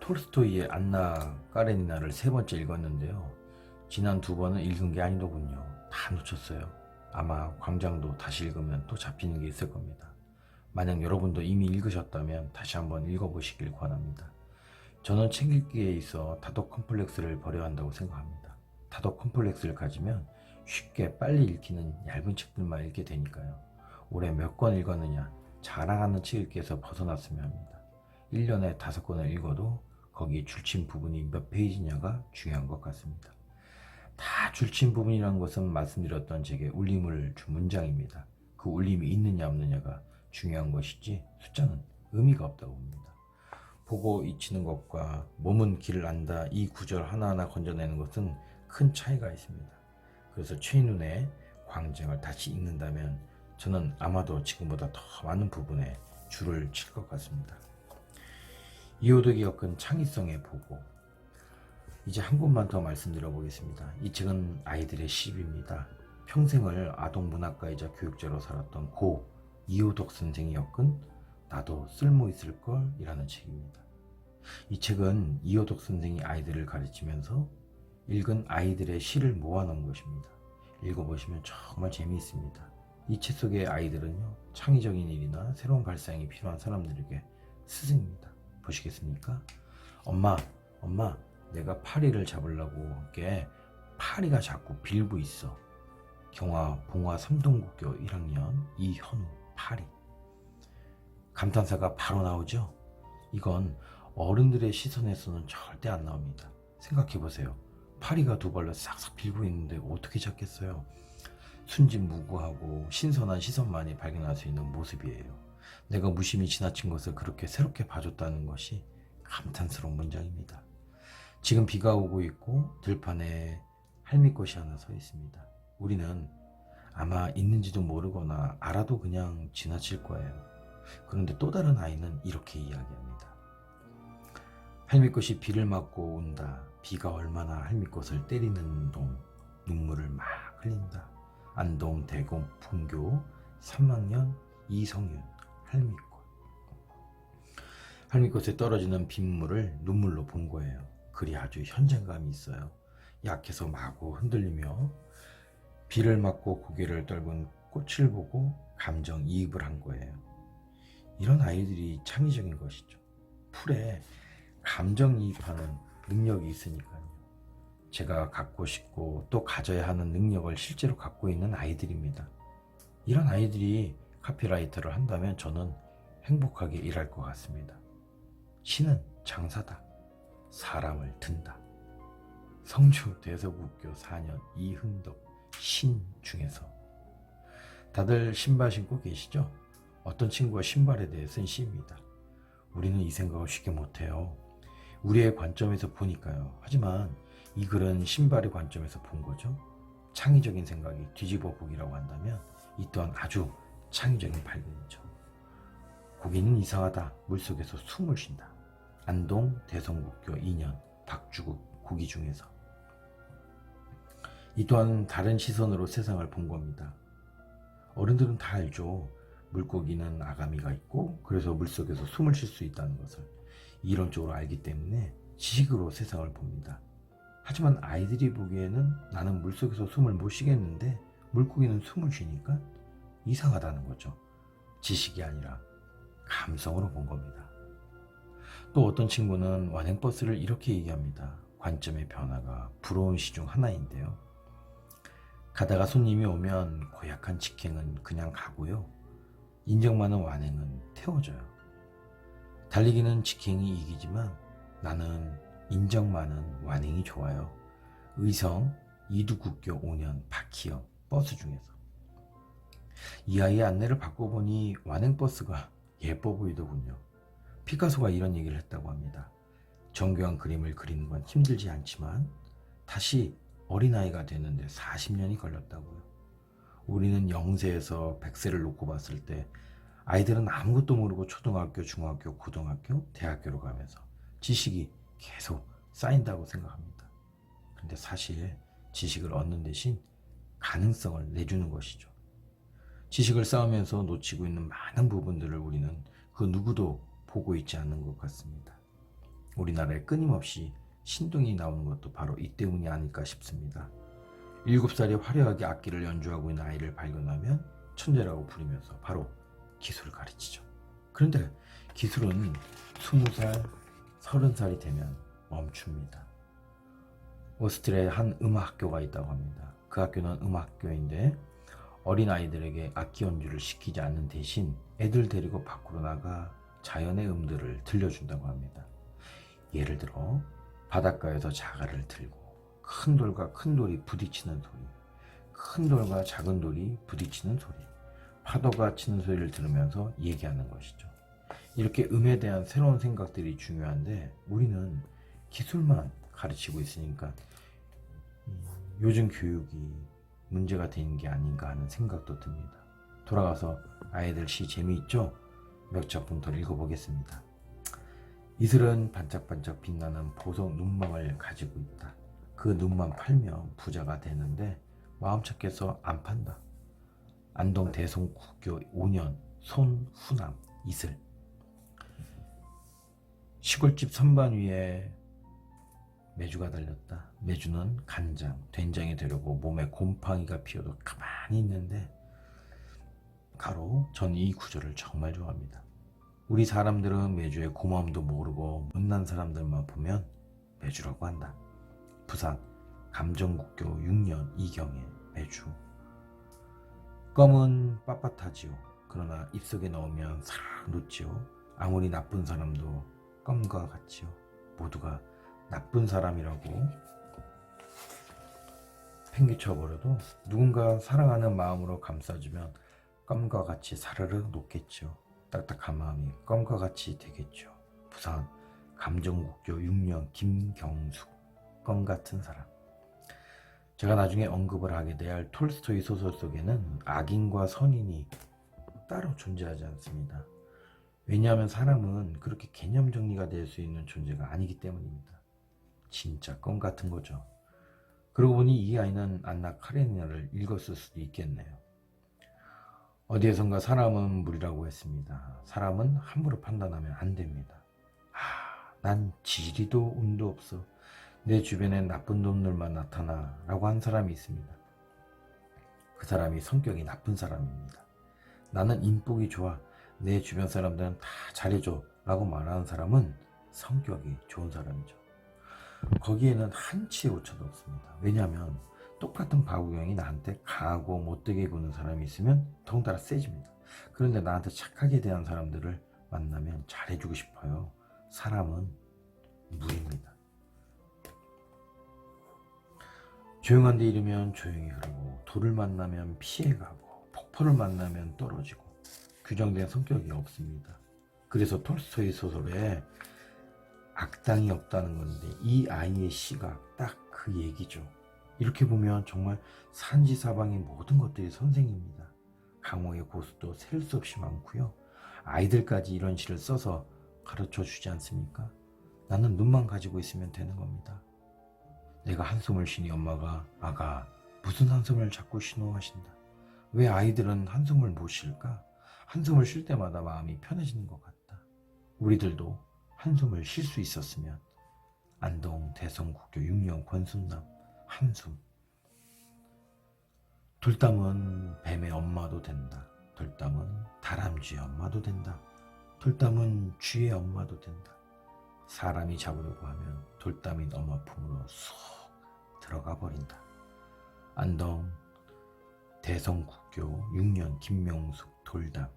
톨스토이의 안나 까레니나를 3번째 읽었는데요. 지난 2번은 읽은 게 아니더군요. 다 놓쳤어요. 아마 광장도 다시 읽으면 또 잡히는 게 있을 겁니다. 만약 여러분도 이미 읽으셨다면 다시 한번 읽어보시길 권합니다. 저는 책 읽기에 있어 다독 컴플렉스를 버려야 한다고 생각합니다. 다독 컴플렉스를 가지면 쉽게 빨리 읽히는 얇은 책들만 읽게 되니까요. 올해 몇 권 읽었느냐 자랑하는 책 읽기에서 벗어났으면 합니다. 1년에 5권을 읽어도 거기에 줄친 부분이 몇 페이지냐가 중요한 것 같습니다. 다 줄친 부분이라는 것은 말씀드렸던 제게 울림을 준 문장입니다. 그 울림이 있느냐 없느냐가 중요한 것이지 숫자는 의미가 없다고 봅니다. 보고 잊히는 것과 몸은 길을 안다 이 구절 하나하나 건져내는 것은 큰 차이가 있습니다. 그래서 최인훈의 광장을 다시 읽는다면 저는 아마도 지금보다 더 많은 부분에 줄을 칠 것 같습니다. 이호덕이 엮은 창의성의 보고 이제 한 곳만 더 말씀드려 보겠습니다. 이 책은 아이들의 시입니다. 평생을 아동문학가이자 교육자로 살았던 고 이호덕 선생이 엮은 나도 쓸모 있을 걸 이라는 책입니다. 이 책은 이호덕 선생이 아이들을 가르치면서 읽은 아이들의 시를 모아놓은 것입니다. 읽어보시면 정말 재미있습니다. 이 책 속의 아이들은요, 창의적인 일이나 새로운 발상이 필요한 사람들에게 스승입니다. 보시겠습니까? 엄마, 엄마, 내가 파리를 잡으려고 할게. 파리가 자꾸 빌고 있어. 경화 봉화 삼동국교 1학년 이현우 파리. 감탄사가 바로 나오죠? 이건 어른들의 시선에서는 절대 안 나옵니다. 생각해보세요. 파리가 두 발로 싹싹 빌고 있는데 어떻게 잡겠어요? 순진무구하고 신선한 시선만이 발견할 수 있는 모습이에요. 내가 무심히 지나친 것을 그렇게 새롭게 봐줬다는 것이 감탄스러운 문장입니다. 지금 비가 오고 있고 들판에 할미꽃이 하나 서 있습니다. 우리는 아마 있는지도 모르거나 알아도 그냥 지나칠 거예요. 그런데 또 다른 아이는 이렇게 이야기합니다. 할미꽃이 비를 맞고 온다. 비가 얼마나 할미꽃을 때리는 동 눈물을 막 흘린다. 안동 대공 본교 3학년 이성윤 할미꽃. 할미꽃에 떨어지는 빗물을 눈물로 본 거예요. 글이 아주 현장감이 있어요. 약해서 마구 흔들리며 비를 맞고 고개를 떨군 꽃을 보고 감정이입을 한 거예요. 이런 아이들이 창의적인 것이죠. 풀에 감정이입하는 능력이 있으니까요. 제가 갖고 싶고 또 가져야 하는 능력을 실제로 갖고 있는 아이들입니다. 이런 아이들이 카피라이터를 한다면 저는 행복하게 일할 것 같습니다. 시는 장사다. 사람을 든다. 성주 대서국교 4년 이흥덕 신 중에서. 다들 신발 신고 계시죠? 어떤 친구가 신발에 대해 쓴 시입니다. 우리는 이 생각을 쉽게 못해요. 우리의 관점에서 보니까요. 하지만 이 글은 신발의 관점에서 본 거죠. 창의적인 생각이 뒤집어 보기라고 한다면 이 또한 아주 창의적인 발견이죠. 고기는 이상하다. 물속에서 숨을 쉰다. 안동 대성국교 2년 박주국 고기 중에서. 이 또한 다른 시선으로 세상을 본 겁니다. 어른들은 다 알죠. 물고기는 아가미가 있고 그래서 물속에서 숨을 쉴 수 있다는 것을 이론적으로 알기 때문에 지식으로 세상을 봅니다. 하지만 아이들이 보기에는 나는 물속에서 숨을 못 쉬겠는데 물고기는 숨을 쉬니까 이상하다는 거죠. 지식이 아니라 감성으로 본 겁니다. 또 어떤 친구는 완행버스를 이렇게 얘기합니다. 관점의 변화가 부러운 시 중 하나인데요. 가다가 손님이 오면 고약한 직행은 그냥 가고요. 인정 많은 완행은 태워져요. 달리기는 직행이 이기지만 나는 인정 많은 완행이 좋아요. 의성 이두국교 5년 박희영 버스 중에서. 이 아이의 안내를 받고 보니 완행버스가 예뻐 보이더군요. 피카소가 이런 얘기를 했다고 합니다. 정교한 그림을 그리는 건 힘들지 않지만 다시 어린아이가 되는데 40년이 걸렸다고요. 우리는 0세에서 100세를 놓고 봤을 때 아이들은 아무것도 모르고 초등학교, 중학교, 고등학교, 대학교로 가면서 지식이 계속 쌓인다고 생각합니다. 그런데 사실 지식을 얻는 대신 가능성을 내주는 것이죠. 지식을 쌓으면서 놓치고 있는 많은 부분들을 우리는 그 누구도 보고 있지 않는 것 같습니다. 우리나라에 끊임없이 신동이 나오는 것도 바로 이 때문이 아닐까 싶습니다. 7살에 화려하게 악기를 연주하고 있는 아이를 발견하면 천재라고 부르면서 바로 기술을 가르치죠. 그런데 기술은 20살, 30살이 되면 멈춥니다. 오스트리아에 한 음악학교가 있다고 합니다. 그 학교는 음악학교인데 어린아이들에게 악기 연주를 시키지 않는 대신 애들 데리고 밖으로 나가 자연의 음들을 들려준다고 합니다. 예를 들어 바닷가에서 자갈을 들고 큰 돌과 큰 돌이 부딪히는 소리, 큰 돌과 작은 돌이 부딪히는 소리, 파도가 치는 소리를 들으면서 얘기하는 것이죠. 이렇게 음에 대한 새로운 생각들이 중요한데 우리는 기술만 가르치고 있으니까 요즘 교육이 문제가 되는 게 아닌가 하는 생각도 듭니다. 돌아가서 아이들 시 재미있죠? 몇 작품 더 읽어보겠습니다. 이슬은 반짝반짝 빛나는 보석 눈망을 가지고 있다. 그 눈만 팔면 부자가 되는데 마음 착해서 안 판다. 안동 대성국교 5년 손후남 이슬. 시골집 선반 위에 메주가 달렸다. 메주는 간장, 된장이 되려고 몸에 곰팡이가 피어도 가만히 있는데 가로 전 이 구절을 정말 좋아합니다. 우리 사람들은 매주에 고마움도 모르고 못난 사람들만 보면 매주라고 한다. 부산 감정국교 6년 이경의 매주. 껌은 빳빳하지요. 그러나 입속에 넣으면 싹 녹지요. 아무리 나쁜 사람도 껌과 같지요. 모두가 나쁜 사람이라고 팽개쳐버려도 누군가 사랑하는 마음으로 감싸주면 껌과 같이 사르르 녹겠죠. 딱딱한 마음이 껌과 같이 되겠죠. 부산 감정국교 6년 김경숙. 껌 같은 사람. 제가 나중에 언급을 하게 될 톨스토이 소설 속에는 악인과 선인이 따로 존재하지 않습니다. 왜냐하면 사람은 그렇게 개념 정리가 될 수 있는 존재가 아니기 때문입니다. 진짜 껌 같은 거죠. 그러고 보니 이 아이는 안나 카레니나를 읽었을 수도 있겠네요. 어디에선가 사람은 물이라고 했습니다. 사람은 함부로 판단하면 안 됩니다. 난 지리도 운도 없어. 내 주변에 나쁜 놈들만 나타나 라고 한 사람이 있습니다. 그 사람이 성격이 나쁜 사람입니다. 나는 인복이 좋아. 내 주변 사람들은 다 잘해줘 라고 말하는 사람은 성격이 좋은 사람이죠. 거기에는 한치의 오차도 없습니다. 왜냐하면 똑같은 바구경이 나한테 강하고 못되게 구는 사람이 있으면 덩달아 세집니다. 그런데 나한테 착하게 대한 사람들을 만나면 잘해주고 싶어요. 사람은 물입니다. 조용한 데 이르면 조용히 흐르고, 돌을 만나면 피해가고, 폭포를 만나면 떨어지고, 규정된 성격이 없습니다. 그래서 톨스토이 소설에 악당이 없다는 건데 이 아이의 시가 딱 그 얘기죠. 이렇게 보면 정말 산지사방의 모든 것들이 선생입니다. 강호의 고수도 셀 수 없이 많고요. 아이들까지 이런 시를 써서 가르쳐 주지 않습니까? 나는 눈만 가지고 있으면 되는 겁니다. 내가 한숨을 쉬니 엄마가 아가 무슨 한숨을 자꾸 신호하신다. 왜 아이들은 한숨을 못 쉴까? 한숨을 쉴 때마다 마음이 편해지는 것 같다. 우리들도 한숨을 쉴 수 있었으면. 안동 대성국교 6년 권순남 한숨. 돌담은 뱀의 엄마도 된다. 돌담은 다람쥐의 엄마도 된다. 돌담은 쥐의 엄마도 된다. 사람이 잡으려고 하면 돌담인 엄마 품으로 쏙 들어가 버린다. 안동 대성국교 6년 김명숙 돌담.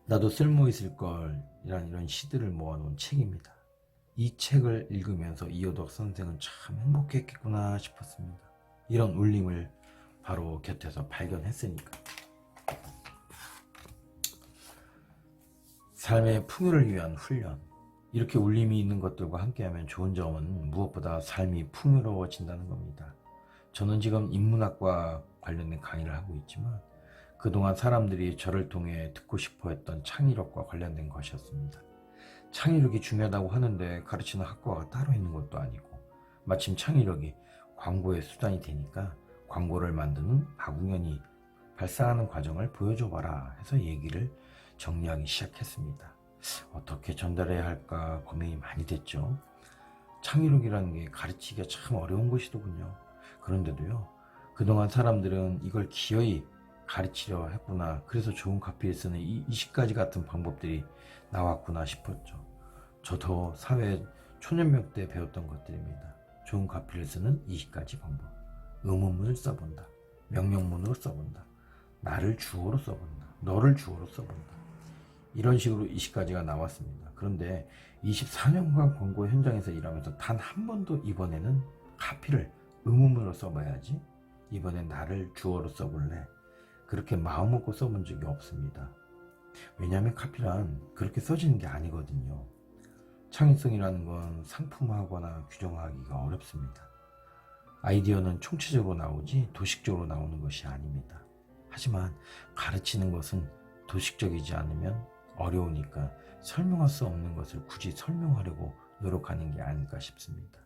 나도 쓸모있을걸 이런 시들을 모아놓은 책입니다. 이 책을 읽으면서 이효덕 선생은 참 행복했겠구나 싶었습니다. 이런 울림을 바로 곁에서 발견했으니까. 삶의 풍요를 위한 훈련. 이렇게 울림이 있는 것들과 함께하면 좋은 점은 무엇보다 삶이 풍요로워진다는 겁니다. 저는 지금 인문학과 관련된 강의를 하고 있지만 그동안 사람들이 저를 통해 듣고 싶어 했던 창의력과 관련된 것이었습니다. 창의력이 중요하다고 하는데 가르치는 학과가 따로 있는 것도 아니고 마침 창의력이 광고의 수단이 되니까 광고를 만드는 박웅현이 발상하는 과정을 보여줘봐라 해서 얘기를 정리하기 시작했습니다. 어떻게 전달해야 할까 고민이 많이 됐죠. 창의력이라는 게 가르치기가 참 어려운 것이더군요. 그런데도요, 그동안 사람들은 이걸 기어이 가르치려 했구나. 그래서 좋은 카피를 쓰는 이 20가지 같은 방법들이 나왔구나 싶었죠. 저도 사회 초년명 때 배웠던 것들입니다. 좋은 카피를 쓰는 20가지 방법. 의문문을 써본다. 명령문으로 써본다. 나를 주어로 써본다. 너를 주어로 써본다. 이런 식으로 20가지가 나왔습니다. 그런데 24년간 광고 현장에서 일하면서 단 한 번도 이번에는 카피를 의문문으로 써봐야지, 이번엔 나를 주어로 써볼래, 그렇게 마음먹고 써본 적이 없습니다. 왜냐하면 카피란 그렇게 써지는 게 아니거든요. 창의성이라는 건 상품화하거나 규정하기가 어렵습니다. 아이디어는 총체적으로 나오지 도식적으로 나오는 것이 아닙니다. 하지만 가르치는 것은 도식적이지 않으면 어려우니까 설명할 수 없는 것을 굳이 설명하려고 노력하는 게 아닐까 싶습니다.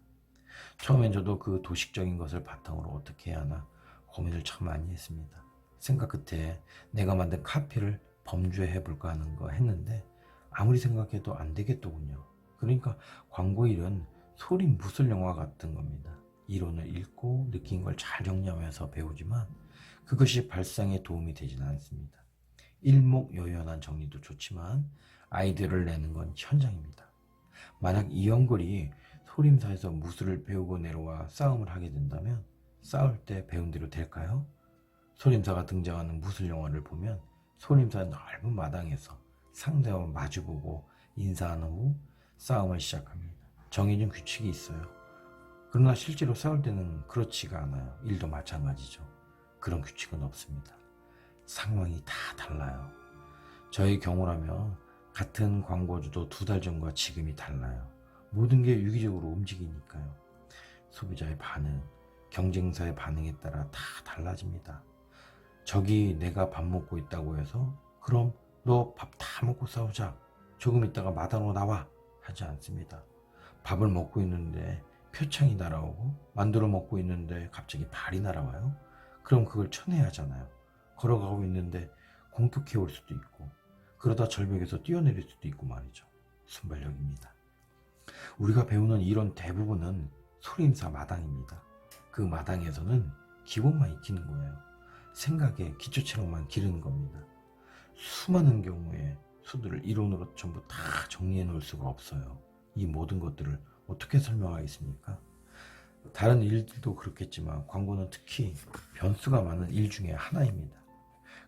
처음엔 저도 그 도식적인 것을 바탕으로 어떻게 해야 하나 고민을 참 많이 했습니다. 생각 끝에 내가 만든 카피를 범죄해볼까 하는 거 했는데 아무리 생각해도 안 되겠더군요. 그러니까 광고 일은 소리 무술 영화 같은 겁니다. 이론을 읽고 느낀 걸 잘 정리하면서 배우지만 그것이 발상에 도움이 되지는 않습니다. 일목요연한 정리도 좋지만 아이디어를 내는 건 현장입니다. 만약 이영걸이 소림사에서 무술을 배우고 내려와 싸움을 하게 된다면 싸울 때 배운 대로 될까요? 소림사가 등장하는 무술 영화를 보면 소림사 넓은 마당에서 상대와 마주보고 인사한 후 싸움을 시작합니다. 정해진 규칙이 있어요. 그러나 실제로 싸울 때는 그렇지가 않아요. 일도 마찬가지죠. 그런 규칙은 없습니다. 상황이 다 달라요. 저의 경우라면 같은 광고주도 2달 전과 지금이 달라요. 모든 게 유기적으로 움직이니까요. 소비자의 반응, 경쟁사의 반응에 따라 다 달라집니다. 저기 내가 밥 먹고 있다고 해서 그럼 너 밥 다 먹고 싸우자. 조금 있다가 마당으로 나와. 하지 않습니다. 밥을 먹고 있는데 표창이 날아오고 만두를 먹고 있는데 갑자기 발이 날아와요. 그럼 그걸 쳐내야 하잖아요. 걸어가고 있는데 공격해 올 수도 있고 그러다 절벽에서 뛰어내릴 수도 있고 말이죠. 순발력입니다. 우리가 배우는 이론 대부분은 소림사 마당입니다. 그 마당에서는 기본만 익히는 거예요. 생각에 기초체력만 기르는 겁니다. 수많은 경우에 수들을 이론으로 전부 다 정리해 놓을 수가 없어요. 이 모든 것들을 어떻게 설명하겠습니까? 다른 일들도 그렇겠지만 광고는 특히 변수가 많은 일 중에 하나입니다.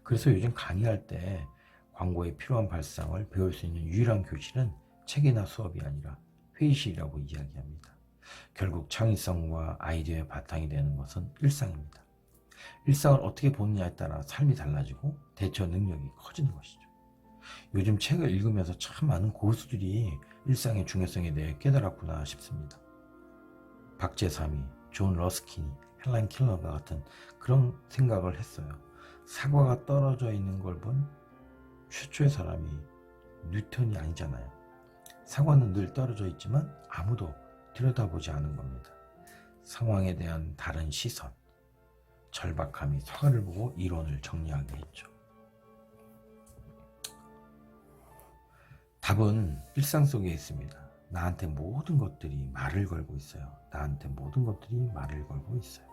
그래서 요즘 강의할 때 광고에 필요한 발상을 배울 수 있는 유일한 교실은 책이나 수업이 아니라 회의실이라고 이야기합니다. 결국 창의성과 아이디어의 바탕이 되는 것은 일상입니다. 일상을 어떻게 보느냐에 따라 삶이 달라지고 대처 능력이 커지는 것이죠. 요즘 책을 읽으면서 참 많은 고수들이 일상의 중요성에 대해 깨달았구나 싶습니다. 박재삼이, 존 러스킨이, 헬렌 킬러가 같은 그런 생각을 했어요. 사과가 떨어져 있는 걸 본 최초의 사람이 뉴턴이 아니잖아요. 사과는 늘 떨어져 있지만 아무도 들여다보지 않은 겁니다. 상황에 대한 다른 시선, 절박함이 사과를 보고 이론을 정리하게 했죠. 답은 일상 속에 있습니다. 나한테 모든 것들이 말을 걸고 있어요. 나한테 모든 것들이 말을 걸고 있어요.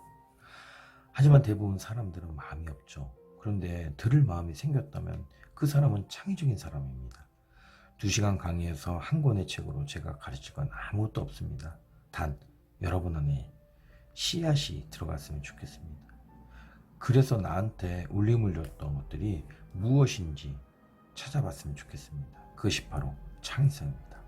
하지만 대부분 사람들은 마음이 없죠. 그런데 들을 마음이 생겼다면 그 사람은 창의적인 사람입니다. 2시간 강의에서 한 권의 책으로 제가 가르칠 건 아무것도 없습니다. 단 여러분 안에 씨앗이 들어갔으면 좋겠습니다. 그래서 나한테 울림을 줬던 것들이 무엇인지 찾아봤으면 좋겠습니다. 그것이 바로 창의성입니다.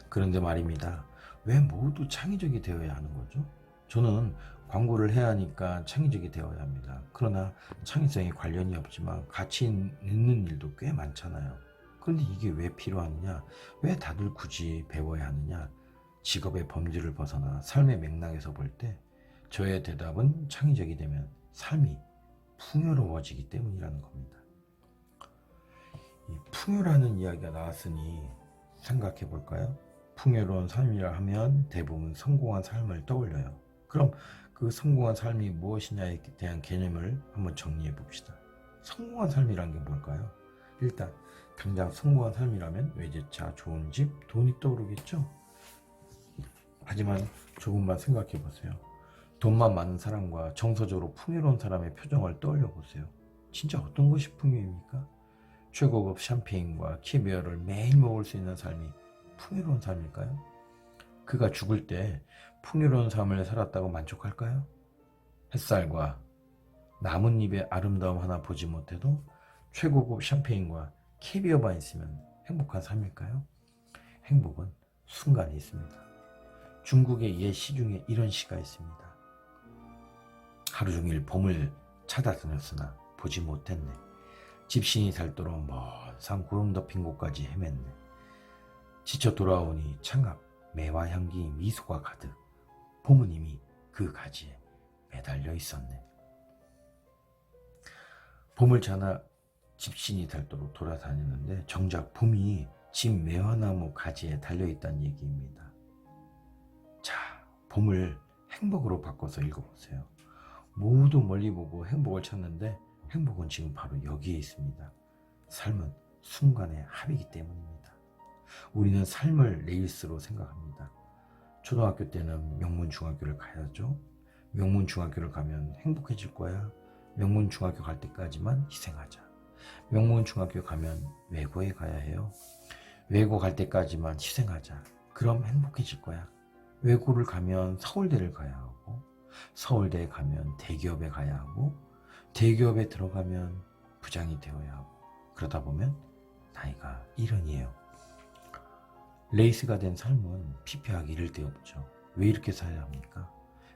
그런데 말입니다. 왜 모두 창의적이 되어야 하는 거죠? 저는 광고를 해야 하니까 창의적이 되어야 합니다. 그러나 창의성에 관련이 없지만 가치 있는 일도 꽤 많잖아요. 그런데 이게 왜 필요하느냐? 왜 다들 굳이 배워야 하느냐? 직업의 범주를 벗어나 삶의 맥락에서 볼 때 저의 대답은 창의적이 되면 삶이 풍요로워지기 때문이라는 겁니다. 이 풍요라는 이야기가 나왔으니 생각해 볼까요? 풍요로운 삶이라 하면 대부분 성공한 삶을 떠올려요. 그럼 그 성공한 삶이 무엇이냐에 대한 개념을 한번 정리해 봅시다. 성공한 삶이란 게 뭘까요? 일단 당장 성공한 삶이라면 외제차, 좋은 집, 돈이 떠오르겠죠? 하지만 조금만 생각해 보세요. 돈만 많은 사람과 정서적으로 풍요로운 사람의 표정을 떠올려 보세요. 진짜 어떤 것이 풍요입니까? 최고급 샴페인과 키베어를 매일 먹을 수 있는 삶이 풍요로운 삶일까요? 그가 죽을 때 풍요로운 삶을 살았다고 만족할까요? 햇살과 나뭇잎의 아름다움 하나 보지 못해도 최고급 샴페인과 키베어만 있으면 행복한 삶일까요? 행복은 순간에 있습니다. 중국의 옛 시 중에 이런 시가 있습니다. 하루 종일 봄을 찾아다녔으나 보지 못했네. 집신이 닳도록 먼 산 구름 덮인 곳까지 헤맸네. 지쳐 돌아오니 창갑 매화 향기 미소가 가득. 봄은 이미 그 가지에 매달려 있었네. 봄을 찾아 집신이 닳도록 돌아다녔는데 정작 봄이 집 매화나무 가지에 달려있다는 얘기입니다. 자, 봄을 행복으로 바꿔서 읽어보세요. 모두 멀리 보고 행복을 찾는데 행복은 지금 바로 여기에 있습니다. 삶은 순간의 합이기 때문입니다. 우리는 삶을 레이스로 생각합니다. 초등학교 때는 명문중학교를 가야죠. 명문중학교를 가면 행복해질 거야. 명문중학교 갈 때까지만 희생하자. 명문중학교 가면 외고에 가야 해요. 외고 갈 때까지만 희생하자. 그럼 행복해질 거야. 외고를 가면 서울대를 가야 하고, 서울대에 가면 대기업에 가야 하고, 대기업에 들어가면 부장이 되어야 하고, 그러다 보면 나이가 70이에요. 레이스가 된 삶은 피폐하기 이를 데 없죠. 왜 이렇게 살아야 합니까?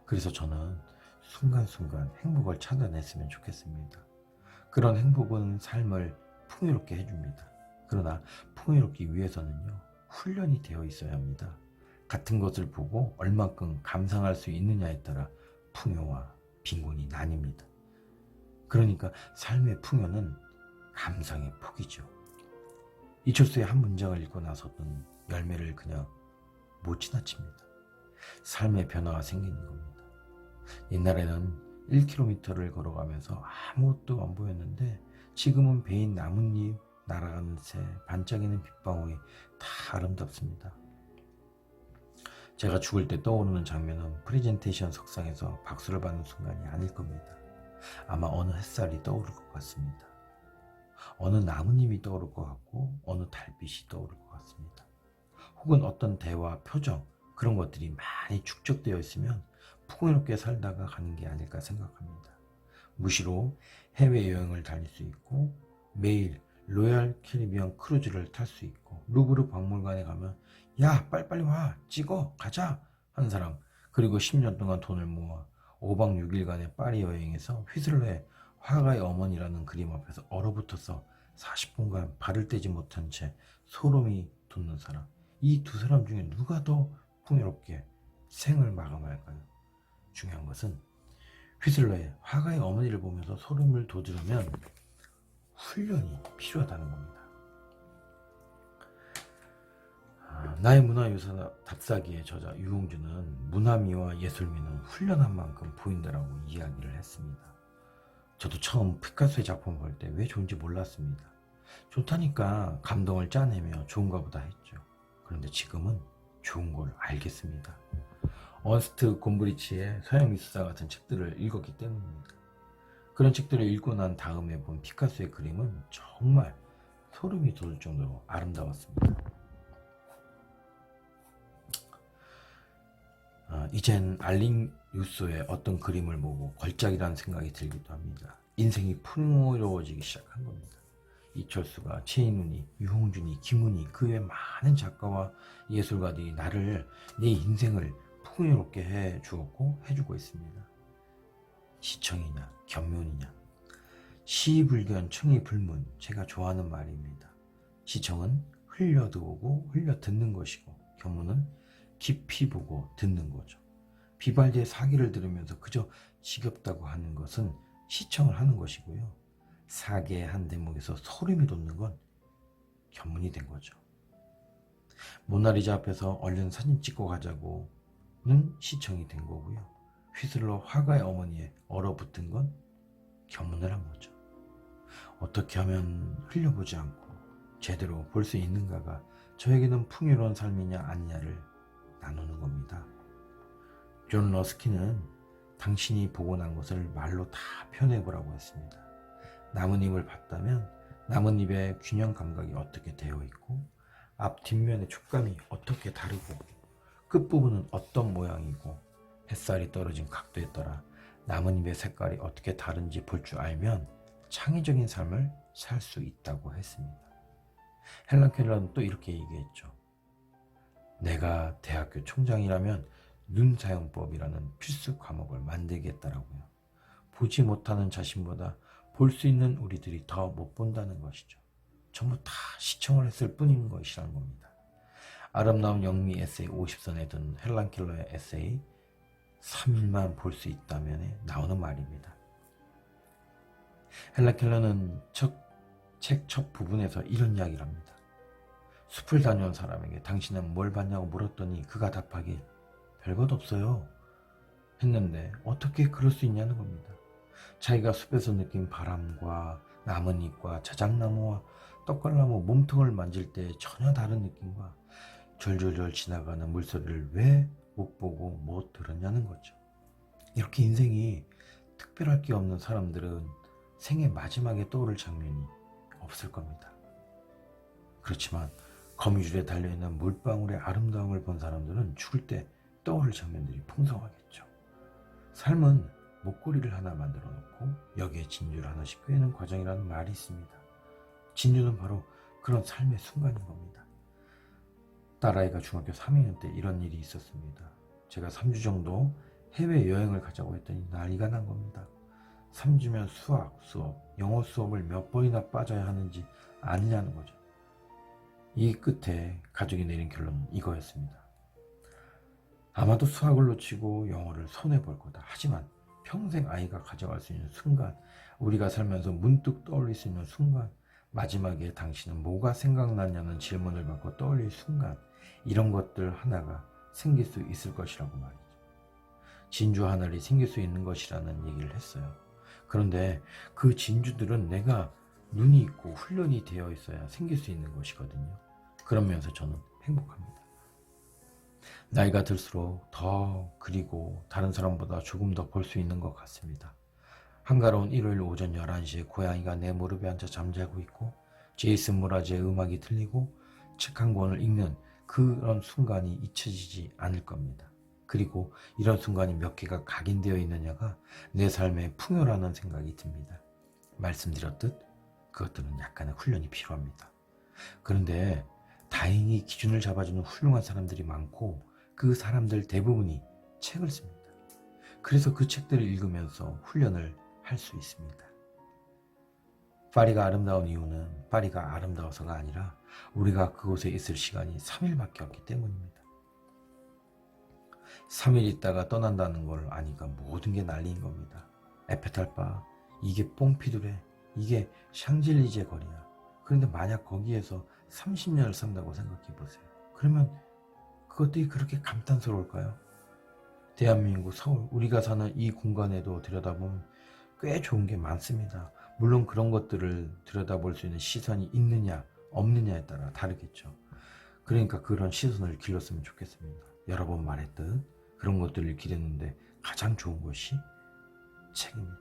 그래서 저는 순간순간 행복을 찾아냈으면 좋겠습니다. 그런 행복은 삶을 풍요롭게 해줍니다. 그러나 풍요롭기 위해서는요, 훈련이 되어 있어야 합니다. 같은 것을 보고 얼만큼 감상할 수 있느냐에 따라 풍요와 빈곤이 나뉩니다. 그러니까 삶의 풍요는 감상의 폭이죠. 이철수의 한 문장을 읽고 나서는 열매를 그냥 못 지나칩니다. 삶의 변화가 생기는 겁니다. 옛날에는 1km를 걸어가면서 아무것도 안 보였는데 지금은 베인 나뭇잎, 날아가는 새, 반짝이는 빗방울이 다 아름답습니다. 제가 죽을 때 떠오르는 장면은 프레젠테이션 석상에서 박수를 받는 순간이 아닐 겁니다. 아마 어느 햇살이 떠오를 것 같습니다. 어느 나뭇잎이 떠오를 것 같고 어느 달빛이 떠오를 것 같습니다. 혹은 어떤 대화, 표정, 그런 것들이 많이 축적되어 있으면 풍요롭게 살다가 가는 게 아닐까 생각합니다. 무시로 해외여행을 다닐 수 있고 매일 로얄 캐리비안 크루즈를 탈 수 있고 루브르 박물관에 가면 야 빨리빨리 와 찍어 가자 하는 사람, 그리고 10년 동안 돈을 모아 5박 6일간의 파리 여행에서 휘슬러의 화가의 어머니라는 그림 앞에서 얼어붙어서 40분간 발을 떼지 못한 채 소름이 돋는 사람, 이 두 사람 중에 누가 더 풍요롭게 생을 마감할까요? 중요한 것은 휘슬러의 화가의 어머니를 보면서 소름을 돋으려면 훈련이 필요하다는 겁니다. 나의 문화유산 답사기의 저자 유홍준은 문화미와 예술미는 훈련한 만큼 보인다라고 이야기를 했습니다. 저도 처음 피카소의 작품을 볼 때 왜 좋은지 몰랐습니다. 좋다니까 감동을 짜내며 좋은가 보다 했죠. 그런데 지금은 좋은 걸 알겠습니다. 언스트 곰브리치의 서양미술사 같은 책들을 읽었기 때문입니다. 그런 책들을 읽고 난 다음에 본 피카소의 그림은 정말 소름이 돋을 정도로 아름다웠습니다. 이젠 알링 유소의 어떤 그림을 보고 걸작이라는 생각이 들기도 합니다. 인생이 풍요로워지기 시작한 겁니다. 이철수가, 최인훈이, 유홍준이, 김훈이, 그 외 많은 작가와 예술가들이 내 인생을 풍요롭게 해주었고 해주고 있습니다. 시청이냐 견문이냐, 시불견 청이불문, 제가 좋아하는 말입니다. 시청은 흘려들어오고 흘려듣는 것이고 견문은 깊이 보고 듣는 거죠. 비발디의 사기를 들으면서 그저 지겹다고 하는 것은 시청을 하는 것이고요. 사계의 한 대목에서 소름이 돋는 건 견문이 된 거죠. 모나리자 앞에서 얼른 사진 찍고 가자고는 시청이 된 거고요. 휘슬러 화가의 어머니에 얼어붙은 건 견문을 한 거죠. 어떻게 하면 흘려보지 않고 제대로 볼 수 있는가가 저에게는 풍요로운 삶이냐 아니냐를 나누는 겁니다. 존 러스키는 당신이 보고 난 것을 말로 다 표현해보라고 했습니다. 나뭇잎을 봤다면 나뭇잎의 균형 감각이 어떻게 되어 있고 앞 뒷면의 촉감이 어떻게 다르고 끝부분은 어떤 모양이고 햇살이 떨어진 각도에 따라 나뭇잎의 색깔이 어떻게 다른지 볼 줄 알면 창의적인 삶을 살 수 있다고 했습니다. 헬런 켈러는 또 이렇게 얘기했죠. 내가 대학교 총장이라면 눈사용법이라는 필수 과목을 만들겠다라고요. 보지 못하는 자신보다 볼 수 있는 우리들이 더 못 본다는 것이죠. 전부 다 시청을 했을 뿐인 것이라는 겁니다. 아름다운 영미 에세이 50선에 든 헬런 켈러의 에세이 3일만 볼 수 있다면에 나오는 말입니다. 헬런 켈러는 책 첫 부분에서 이런 이야기를 합니다. 숲을 다녀온 사람에게 당신은 뭘 봤냐고 물었더니 그가 답하길 별것 없어요 했는데 어떻게 그럴 수 있냐는 겁니다. 자기가 숲에서 느낀 바람과 나뭇잎과 자작나무와 떡갈나무 몸통을 만질 때 전혀 다른 느낌과 졸졸졸 지나가는 물소리를 왜 못 보고 못 들었냐는 거죠. 이렇게 인생이 특별할 게 없는 사람들은 생애 마지막에 떠오를 장면이 없을 겁니다. 그렇지만 거미줄에 달려있는 물방울의 아름다움을 본 사람들은 죽을 때 떠오를 장면들이 풍성하겠죠. 삶은 목걸이를 하나 만들어 놓고 여기에 진주를 하나씩 꿰는 과정이라는 말이 있습니다. 진주는 바로 그런 삶의 순간인 겁니다. 딸아이가 중학교 3학년 때 이런 일이 있었습니다. 제가 3주 정도 해외여행을 가자고 했더니 난리가 난 겁니다. 3주면 수학, 수업, 영어 수업을 몇 번이나 빠져야 하는지 아니냐는 거죠. 이 끝에 가족이 내린 결론은 이거였습니다. 아마도 수학을 놓치고 영어를 손해볼 거다. 하지만 평생 아이가 가져갈 수 있는 순간, 우리가 살면서 문득 떠올릴 수 있는 순간, 마지막에 당신은 뭐가 생각났냐는 질문을 받고 떠올릴 순간, 이런 것들 하나가 생길 수 있을 것이라고 말이죠. 진주 하늘이 생길 수 있는 것이라는 얘기를 했어요. 그런데 그 진주들은 내가 눈이 있고 훈련이 되어 있어야 생길 수 있는 것이거든요. 그러면서 저는 행복합니다. 나이가 들수록 더 그리고 다른 사람보다 조금 더 볼 수 있는 것 같습니다. 한가로운 일요일 오전 11시에 고양이가 내 무릎에 앉아 잠자고 있고 제이슨 무라즈의 음악이 들리고 책 한 권을 읽는 그런 순간이 잊혀지지 않을 겁니다. 그리고 이런 순간이 몇 개가 각인되어 있느냐가 내 삶의 풍요라는 생각이 듭니다. 말씀드렸듯 그것들은 약간의 훈련이 필요합니다. 그런데 다행히 기준을 잡아주는 훌륭한 사람들이 많고 그 사람들 대부분이 책을 씁니다. 그래서 그 책들을 읽으면서 훈련을 할 수 있습니다. 파리가 아름다운 이유는 파리가 아름다워서가 아니라 우리가 그곳에 있을 시간이 3일밖에 없기 때문입니다. 3일 있다가 떠난다는 걸 아니까 모든 게 난리인 겁니다. 에펠탑, 이게 뽕피두레, 이게 샹젤리제 거리야. 그런데 만약 거기에서 30년을 산다고 생각해 보세요. 그러면 그것들이 그렇게 감탄스러울까요? 대한민국 서울, 우리가 사는 이 공간에도 들여다보면 꽤 좋은 게 많습니다. 물론 그런 것들을 들여다볼 수 있는 시선이 있느냐 없느냐에 따라 다르겠죠. 그러니까 그런 시선을 길렀으면 좋겠습니다. 여러 번 말했듯 그런 것들을 기르는데 가장 좋은 것이 책입니다.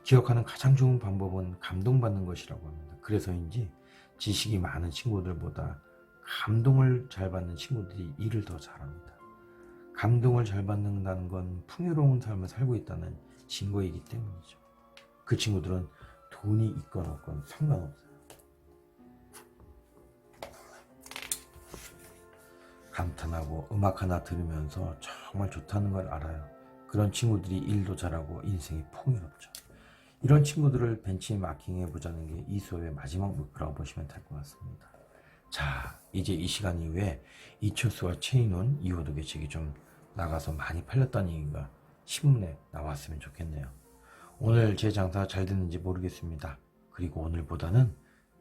기억하는 가장 좋은 방법은 감동받는 것이라고 합니다. 그래서인지 지식이 많은 친구들보다 감동을 잘 받는 친구들이 일을 더 잘합니다. 감동을 잘 받는다는 건 풍요로운 삶을 살고 있다는 증거이기 때문이죠. 그 친구들은 돈이 있건 없건 상관없어요. 감탄하고 음악 하나 들으면서 정말 좋다는 걸 알아요. 그런 친구들이 일도 잘하고 인생이 풍요롭죠. 이런 친구들을 벤치마킹해 보자는 게 이 수업의 마지막 목표라고 보시면 될 것 같습니다. 자, 이제 이 시간 이후에 이철수와 최인훈 이호독의 책이 좀 나가서 많이 팔렸다는 얘기가 신문에 나왔으면 좋겠네요. 오늘 제 장사가 잘 됐는지 모르겠습니다. 그리고 오늘보다는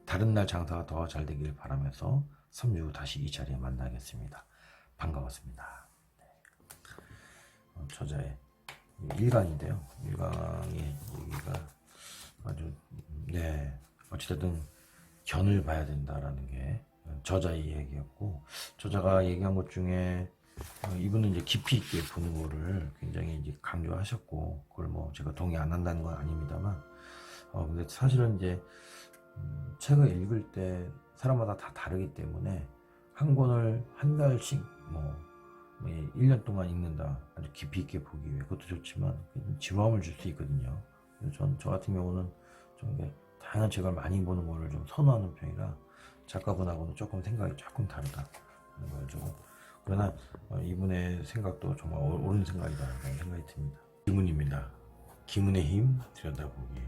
다른 날 장사가 더 잘 되길 바라면서 3주 후 다시 이 자리에 만나겠습니다. 반가웠습니다. 네. 저자의 1강인데요. 1강의 얘기가 아주 어찌됐든 견을 봐야 된다라는 게 저자의 얘기였고, 저자가 얘기한 것 중에 이분은 이제 깊이 있게 보는 거를 굉장히 이제 강조하셨고, 그걸 뭐 제가 동의 안 한다는 건 아닙니다만, 근데 사실은 이제 책을 읽을 때 사람마다 다 다르기 때문에 한 권을 한 달씩 1년 동안 읽는다, 아주 깊이 있게 보기 위해 그것도 좋지만 지루함을 줄 수 있거든요. 저 같은 경우는 좀 다양한 책을 많이 보는 거를 좀 선호하는 편이라 작가분하고는 조금 생각이 조금 다르다. 그러나 이분의 생각도 정말 옳은 생각이다라는 생각이 듭니다. 기문입니다. 기문의 힘 들여다보기.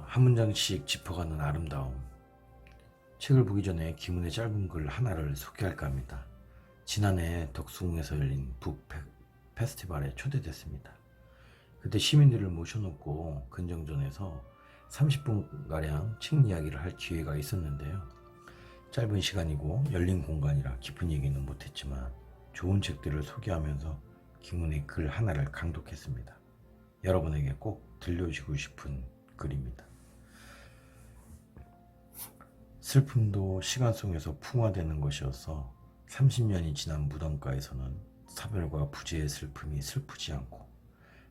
한 문장씩 짚어가는 아름다움. 책을 보기 전에 기문의 짧은 글 하나를 소개할까 합니다. 지난해 덕숭에서 열린 북 페스티벌에 초대됐습니다. 그때 시민들을 모셔놓고 근정전에서 30분가량 책 이야기를 할 기회가 있었는데요. 짧은 시간이고 열린 공간이라 깊은 얘기는 못했지만 좋은 책들을 소개하면서 기문의 글 하나를 강독했습니다. 여러분에게 꼭 들려주고 싶은 글입니다. 슬픔도 시간 속에서 풍화되는 것이어서 30년이 지난 무덤가에서는 사별과 부재의 슬픔이 슬프지 않고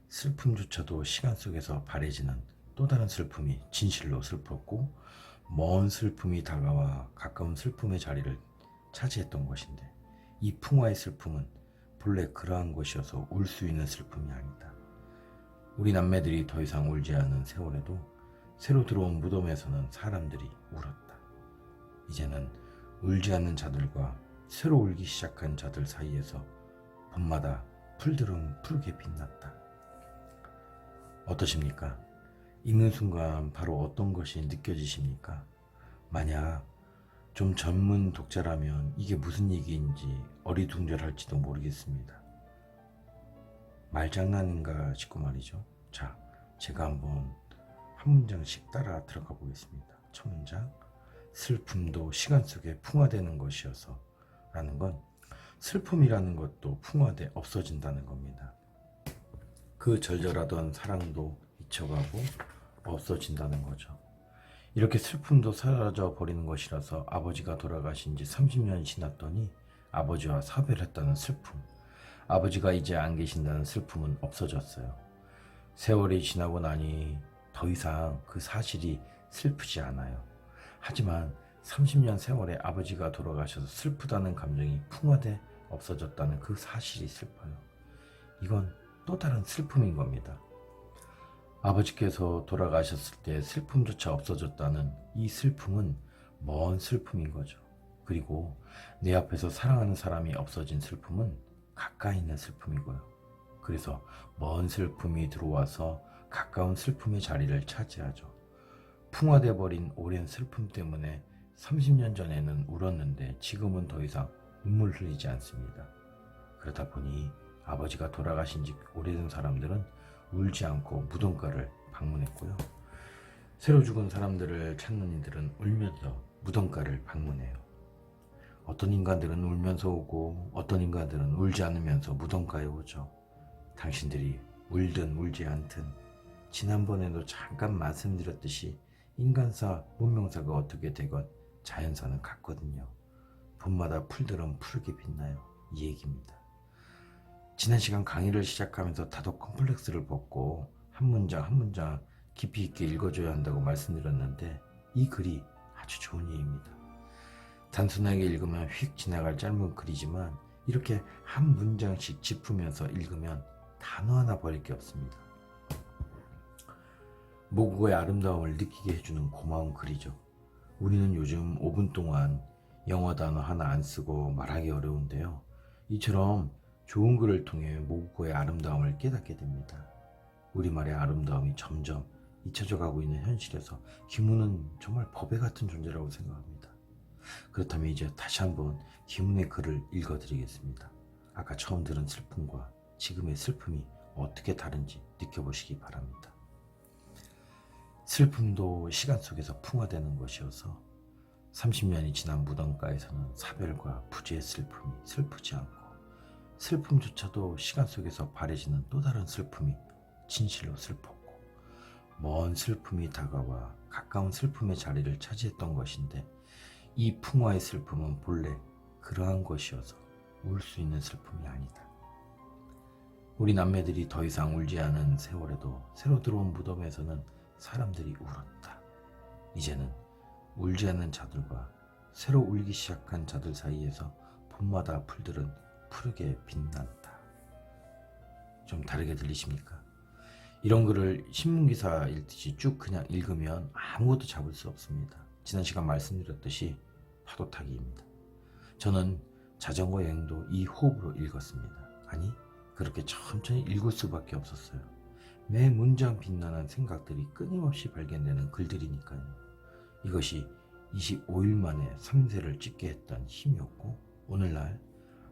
슬픔조차도 시간 속에서 바래지는 또 다른 슬픔이 진실로 슬펐고 먼 슬픔이 다가와 가까운 슬픔의 자리를 차지했던 것인데 이 풍화의 슬픔은 본래 그러한 것이어서 울 수 있는 슬픔이 아니다. 우리 남매들이 더 이상 울지 않은 세월에도 새로 들어온 무덤에서는 사람들이 울었다. 이제는 울지 않는 자들과 새로 울기 시작한 자들 사이에서 봄마다 풀들은 푸르게 빛났다. 어떠십니까? 읽는 순간 바로 어떤 것이 느껴지십니까? 만약 좀 전문 독자라면 이게 무슨 얘기인지 어리둥절할지도 모르겠습니다. 말장난인가 싶고 말이죠. 자, 제가 한번 한 문장씩 따라 들어가 보겠습니다. 첫 문장, 슬픔도 시간 속에 풍화되는 것이어서 라는 건 슬픔이라는 것도 풍화돼 없어진다는 겁니다. 그 절절하던 사랑도 잊혀가고 없어진다는 거죠. 이렇게 슬픔도 사라져 버리는 것이라서 아버지가 돌아가신 지 30년이 지났더니 아버지와 사별을 했다는 슬픔, 아버지가 이제 안 계신다는 슬픔은 없어졌어요. 세월이 지나고 나니 더 이상 그 사실이 슬프지 않아요. 하지만 30년 세월에 아버지가 돌아가셔서 슬프다는 감정이 풍화돼 없어졌다는 그 사실이 슬퍼요. 이건 또 다른 슬픔인 겁니다. 아버지께서 돌아가셨을 때 슬픔조차 없어졌다는 이 슬픔은 먼 슬픔인 거죠. 그리고 내 앞에서 사랑하는 사람이 없어진 슬픔은 가까이 있는 슬픔이고요. 그래서 먼 슬픔이 들어와서 가까운 슬픔의 자리를 차지하죠. 풍화돼 버린 오랜 슬픔 때문에 30년 전에는 울었는데 지금은 더 이상 눈물 흘리지 않습니다. 그러다 보니 아버지가 돌아가신 지 오래된 사람들은 울지 않고 무덤가를 방문했고요. 새로 죽은 사람들을 찾는 이들은 울면서 무덤가를 방문해요. 어떤 인간들은 울면서 오고 어떤 인간들은 울지 않으면서 무덤가에 오죠. 당신들이 울든 울지 않든 지난번에도 잠깐 말씀드렸듯이 인간사, 문명사가 어떻게 되건 자연사는 같거든요. 봄마다 풀들은 푸르게 빛나요. 이 얘기입니다. 지난 시간 강의를 시작하면서 다독 컴플렉스를 벗고 한 문장 한 문장 깊이 있게 읽어줘야 한다고 말씀드렸는데 이 글이 아주 좋은 예입니다. 단순하게 읽으면 휙 지나갈 짧은 글이지만 이렇게 한 문장씩 짚으면서 읽으면 단어 하나 버릴 게 없습니다. 모국어의 아름다움을 느끼게 해주는 고마운 글이죠. 우리는 요즘 5분 동안 영어 단어 하나 안 쓰고 말하기 어려운데요. 이처럼 좋은 글을 통해 모국어의 아름다움을 깨닫게 됩니다. 우리말의 아름다움이 점점 잊혀져 가고 있는 현실에서 김훈은 정말 법의 같은 존재라고 생각합니다. 그렇다면 이제 다시 한번 김훈의 글을 읽어드리겠습니다. 아까 처음 들은 슬픔과 지금의 슬픔이 어떻게 다른지 느껴보시기 바랍니다. 슬픔도 시간 속에서 풍화되는 것이어서 30년이 지난 무덤가에서는 사별과 부재의 슬픔이 슬프지 않고 슬픔조차도 시간 속에서 바래지는 또 다른 슬픔이 진실로 슬펐고 먼 슬픔이 다가와 가까운 슬픔의 자리를 차지했던 것인데 이 풍화의 슬픔은 본래 그러한 것이어서 울 수 있는 슬픔이 아니다. 우리 남매들이 더 이상 울지 않은 세월에도 새로 들어온 무덤에서는 사람들이 울었다. 이제는 울지 않는 자들과 새로 울기 시작한 자들 사이에서 봄마다 풀들은 푸르게 빛난다. 좀 다르게 들리십니까? 이런 글을 신문기사 읽듯이 쭉 그냥 읽으면 아무것도 잡을 수 없습니다. 지난 시간 말씀드렸듯이 파도타기입니다. 저는 자전거 여행도 이 호흡으로 읽었습니다. 아니, 그렇게 천천히 읽을 수밖에 없었어요. 매 문장 빛나는 생각들이 끊임없이 발견되는 글들이니까요. 이것이 25일 만에 3세를 찍게 했던 힘이었고 오늘날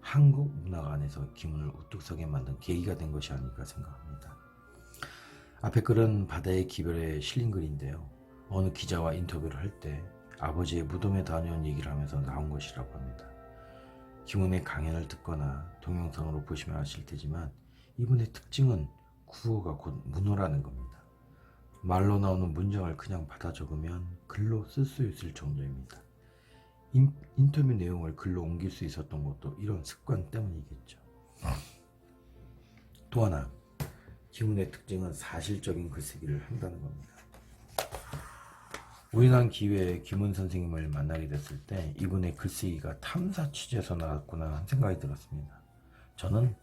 한국 문화관에서 김훈을 우뚝 서게 만든 계기가 된 것이 아닐까 생각합니다. 앞에 글은 바다의 기별에 실린 글인데요. 어느 기자와 인터뷰를 할 때 아버지의 무덤에 다녀온 얘기를 하면서 나온 것이라고 합니다. 김훈의 강연을 듣거나 동영상으로 보시면 아실 테지만 이분의 특징은 구어가 곧 문어라는 겁니다. 말로 나오는 문장을 그냥 받아 적으면 글로 쓸 수 있을 정도입니다. 인터뷰 내용을 글로 옮길 수 있었던 것도 이런 습관 때문이겠죠. 또 하나, 기문의 특징은 사실적인 글쓰기를 한다는 겁니다. 우연한 기회에 김은 선생님을 만나게 됐을 때 이분의 글쓰기가 탐사 취재에서 나왔구나 하는 생각이 들었습니다. 저는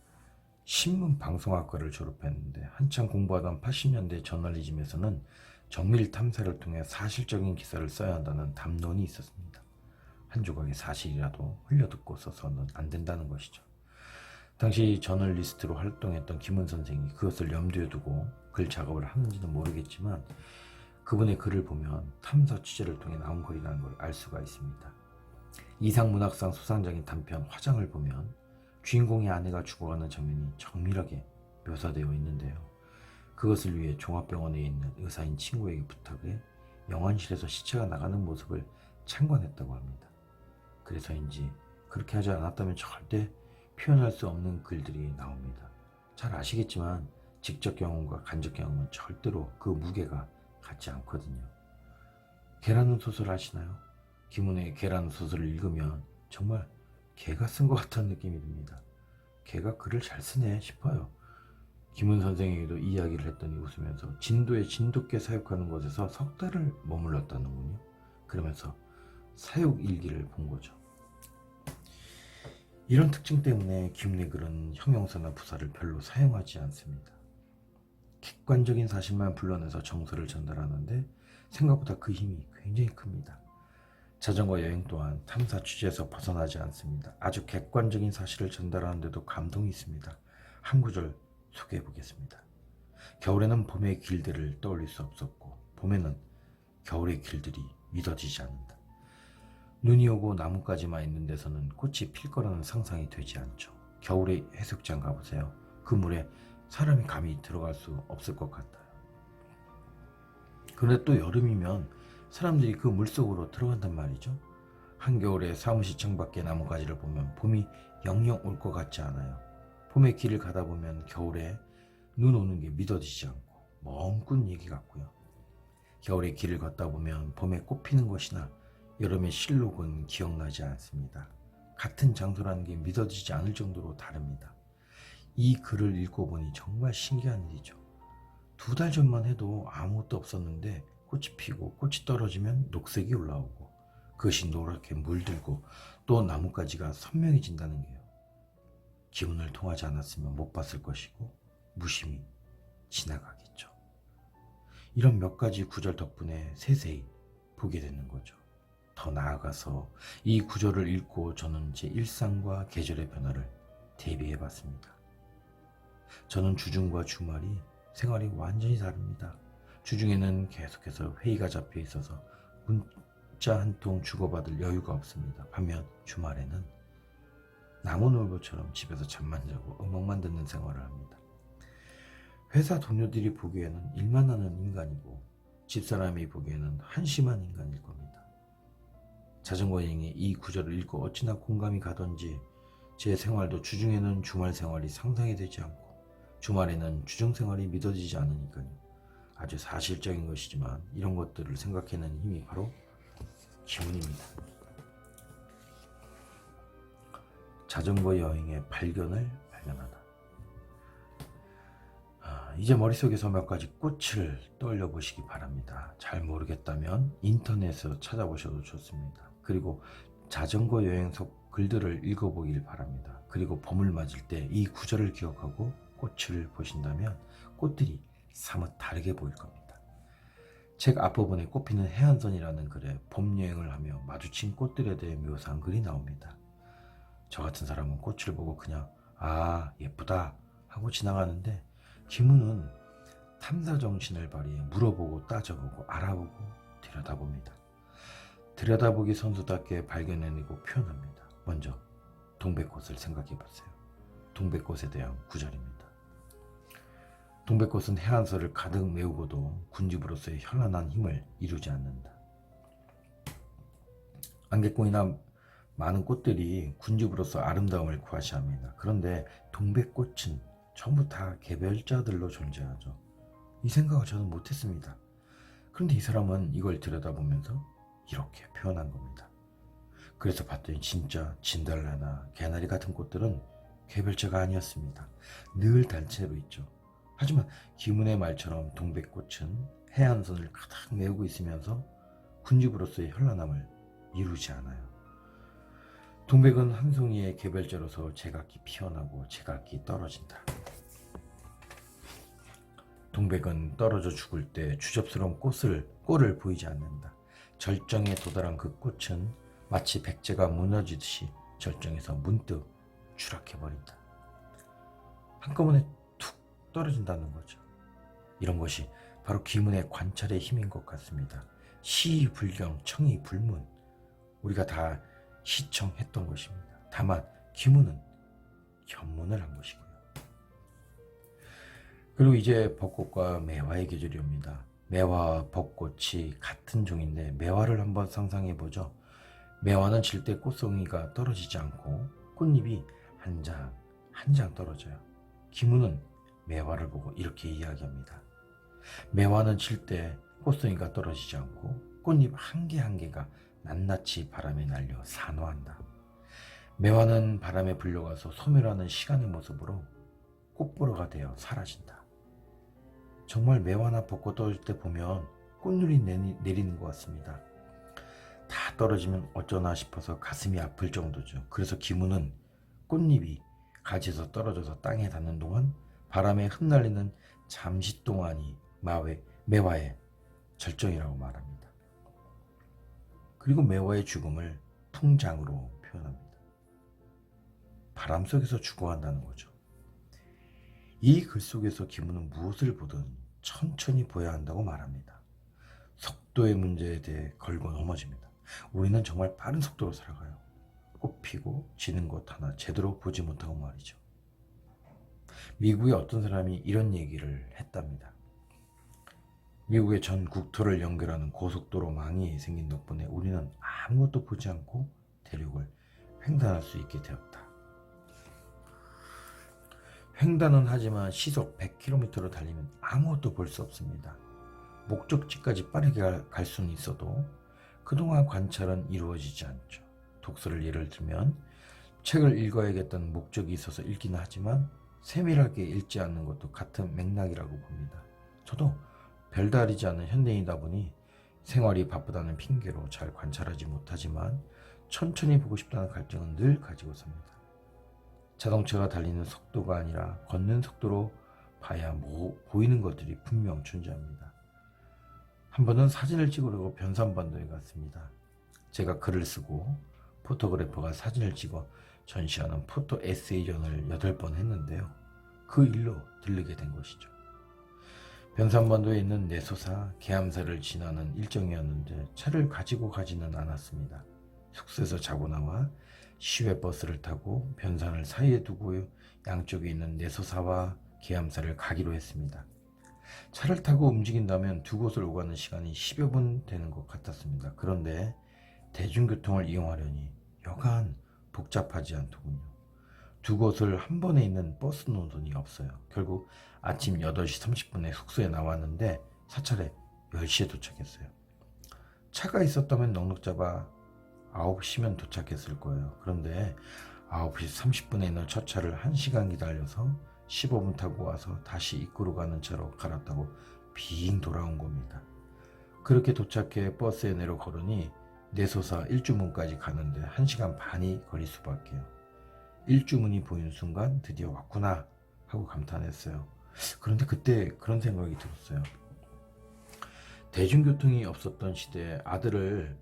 신문 방송학과를 졸업했는데 한창 공부하던 80년대 저널리즘에서는 정밀 탐사를 통해 사실적인 기사를 써야 한다는 담론이 있었습니다. 한 조각의 사실이라도 흘려듣고 써서는 안 된다는 것이죠. 당시 저널리스트로 활동했던 김은 선생이 그것을 염두에 두고 글 작업을 하는지는 모르겠지만 그분의 글을 보면 탐사 취재를 통해 나온 글이라는 걸 알 수가 있습니다. 이상문학상 수상작인 단편 화장을 보면 주인공의 아내가 죽어가는 장면이 정밀하게 묘사되어 있는데요. 그것을 위해 종합병원에 있는 의사인 친구에게 부탁해 영안실에서 시체가 나가는 모습을 참관했다고 합니다. 그래서인지 그렇게 하지 않았다면 절대 표현할 수 없는 글들이 나옵니다. 잘 아시겠지만 직접 경험과 간접 경험은 절대로 그 무게가 같지 않거든요. 개라는 소설 아시나요? 김은혜의 개라는 소설을 읽으면 정말 개가 쓴 것 같은 느낌이 듭니다. 개가 글을 잘 쓰네 싶어요. 김은 선생에게도 이야기를 했더니 웃으면서 진도에 진돗개 사육하는 곳에서 석 달을 머물렀다는군요. 그러면서 사육 일기를 본 거죠. 이런 특징 때문에 김은혜 글은 형용사나 부사를 별로 사용하지 않습니다. 객관적인 사실만 불러내서 정서를 전달하는데 생각보다 그 힘이 굉장히 큽니다. 자전거 여행 또한 탐사 취재에서 벗어나지 않습니다. 아주 객관적인 사실을 전달하는데도 감동이 있습니다. 한 구절 소개해 보겠습니다. 겨울에는 봄의 길들을 떠올릴 수 없었고 봄에는 겨울의 길들이 믿어지지 않는다. 눈이 오고 나뭇가지만 있는 데서는 꽃이 필 거라는 상상이 되지 않죠. 겨울에 해수욕장 가보세요. 그 물에 사람이 감히 들어갈 수 없을 것 같아요. 그런데 또 여름이면 사람들이 그 물속으로 들어간단 말이죠. 한겨울에 사무실 창밖에 나뭇가지를 보면 봄이 영영 올 것 같지 않아요. 봄에 길을 가다 보면 겨울에 눈 오는 게 믿어지지 않고 먼 꿈 얘기 같고요. 겨울에 길을 걷다 보면 봄에 꽃 피는 것이나 여름의 실록은 기억나지 않습니다. 같은 장소라는 게 믿어지지 않을 정도로 다릅니다. 이 글을 읽고 보니 정말 신기한 일이죠. 2달 전만 해도 아무것도 없었는데 꽃이 피고 꽃이 떨어지면 녹색이 올라오고 그것이 노랗게 물들고 또 나뭇가지가 선명해진다는 게요. 기운을 통하지 않았으면 못 봤을 것이고 무심히 지나가겠죠. 이런 몇 가지 구절 덕분에 세세히 보게 되는 거죠. 더 나아가서 이 구절을 읽고 저는 제 일상과 계절의 변화를 대비해 봤습니다. 저는 주중과 주말이 생활이 완전히 다릅니다. 주중에는 계속해서 회의가 잡혀 있어서 문자 한 통 주고받을 여유가 없습니다. 반면 주말에는 나무늘보처럼 집에서 잠만 자고 음악만 듣는 생활을 합니다. 회사 동료들이 보기에는 일만 하는 인간이고 집사람이 보기에는 한심한 인간일 겁니다. 자전거 여행에 이 구절을 읽고 어찌나 공감이 가던지 제 생활도 주중에는 주말 생활이 상상이 되지 않고 주말에는 주중 생활이 믿어지지 않으니까요. 아주 사실적인 것이지만 이런 것들을 생각해내는 힘이 바로 기운입니다. 자전거 여행의 발견을 발견하다. 이제 머릿속에서 몇 가지 꽃을 떠올려 보시기 바랍니다. 잘 모르겠다면 인터넷에서 찾아보셔도 좋습니다. 그리고 자전거 여행 속 글들을 읽어보길 바랍니다. 그리고 봄을 맞을 때 이 구절을 기억하고 꽃을 보신다면 꽃들이 사뭇 다르게 보일 겁니다. 책 앞부분에 꽃피는 해안선이라는 글에 봄 여행을 하며 마주친 꽃들에 대해 묘사한 글이 나옵니다. 저 같은 사람은 꽃을 보고 그냥 예쁘다 하고 지나가는데 김은은 탐사 정신을 발휘해 물어보고 따져보고 알아보고 들여다봅니다. 들여다보기 선수답게 발견해내고 표현합니다. 먼저 동백꽃을 생각해보세요. 동백꽃에 대한 구절입니다. 동백꽃은 해안서를 가득 메우고도 군집으로서의 현란한 힘을 이루지 않는다. 안개꽃이나 많은 꽃들이 군집으로서 아름다움을 구하시합니다. 그런데 동백꽃은 전부 다 개별자들로 존재하죠. 이 생각을 저는 못했습니다. 그런데 이 사람은 이걸 들여다보면서 이렇게 표현한 겁니다. 그래서 봤더니 진짜 진달래나 개나리 같은 꽃들은 개별자가 아니었습니다. 늘 단체로 있죠. 하지만 김은의 말처럼 동백꽃은 해안선을 가득 메우고 있으면서 군집으로서의 현란함을 이루지 않아요. 동백은 한 송이의 개별자로서 제각기 피어나고 제각기 떨어진다. 동백은 떨어져 죽을 때 주접스러운 꼴을 보이지 않는다. 절정에 도달한 그 꽃은 마치 백제가 무너지듯이 절정에서 문득 추락해버린다. 한꺼번에 툭 떨어진다는 거죠. 이런 것이 바로 김은의 관찰의 힘인 것 같습니다. 시불경, 청이불문, 우리가 다 시청했던 것입니다. 다만 김은은 견문을 한 것이고요. 그리고 이제 벚꽃과 매화의 계절이 옵니다. 매화와 벚꽃이 같은 종인데 매화를 한번 상상해 보죠. 매화는 질 때 꽃송이가 떨어지지 않고 꽃잎이 한 장 한 장 떨어져요. 김은은 매화를 보고 이렇게 이야기합니다. 매화는 질 때 꽃송이가 떨어지지 않고 꽃잎 한 개 한 개가 낱낱이 바람에 날려 산화한다. 매화는 바람에 불려가서 소멸하는 시간의 모습으로 꽃보라가 되어 사라진다. 정말 매화나 벚꽃 떨어질 때 보면 꽃눈이 내리는 것 같습니다. 다 떨어지면 어쩌나 싶어서 가슴이 아플 정도죠. 그래서 김은은 꽃잎이 가지에서 떨어져서 땅에 닿는 동안 바람에 흩날리는 잠시 동안이 매화의 절정이라고 말합니다. 그리고 매화의 죽음을 풍장으로 표현합니다. 바람 속에서 죽어간다는 거죠. 이 글 속에서 김은은 무엇을 보든 천천히 보여야 한다고 말합니다. 속도의 문제에 대해 걸고 넘어집니다. 우리는 정말 빠른 속도로 살아가요. 꽃 피고 지는 것 하나 제대로 보지 못하고 말이죠. 미국의 어떤 사람이 이런 얘기를 했답니다. 미국의 전 국토를 연결하는 고속도로망이 생긴 덕분에 우리는 아무것도 보지 않고 대륙을 횡단할 수 있게 되었다. 횡단은 하지만 시속 100km로 달리면 아무것도 볼 수 없습니다. 목적지까지 빠르게 갈 수는 있어도 그동안 관찰은 이루어지지 않죠. 독서를 예를 들면 책을 읽어야겠다는 목적이 있어서 읽기는 하지만 세밀하게 읽지 않는 것도 같은 맥락이라고 봅니다. 저도 별다르지 않은 현대인이다 보니 생활이 바쁘다는 핑계로 잘 관찰하지 못하지만 천천히 보고 싶다는 갈증은 늘 가지고 삽니다. 자동차가 달리는 속도가 아니라 걷는 속도로 봐야 보이는 것들이 분명 존재합니다. 한 번은 사진을 찍으려고 변산반도에 갔습니다. 제가 글을 쓰고 포토그래퍼가 사진을 찍어 전시하는 포토 에세이전을 8번 했는데요. 그 일로 들르게 된 것이죠. 변산반도에 있는 내소사, 계암사를 지나는 일정이었는데 차를 가지고 가지는 않았습니다. 숙소에서 자고 나와 시외버스를 타고 변산을 사이에 두고 양쪽에 있는 내소사와 계암사를 가기로 했습니다. 차를 타고 움직인다면 두 곳을 오가는 시간이 10여 분 되는 것 같았습니다. 그런데 대중교통을 이용하려니 여간 복잡하지 않더군요. 두 곳을 한 번에 있는 버스 노선이 없어요. 결국 아침 8시 30분에 숙소에 나왔는데 사찰에 10시에 도착했어요. 차가 있었다면 넉넉 잡아 9시면 도착했을 거예요. 그런데 9시 30분에 있는 첫 차를 1시간 기다려서 15분 타고 와서 다시 입구로 가는 차로 갈아타고 빙 돌아온 겁니다. 그렇게 도착해 버스에 내려 걸으니 내소사 일주문까지 가는데 1시간 반이 걸릴 수밖에요. 일주문이 보이는 순간 드디어 왔구나 하고 감탄했어요. 그런데 그때 그런 생각이 들었어요. 대중교통이 없었던 시대에 아들을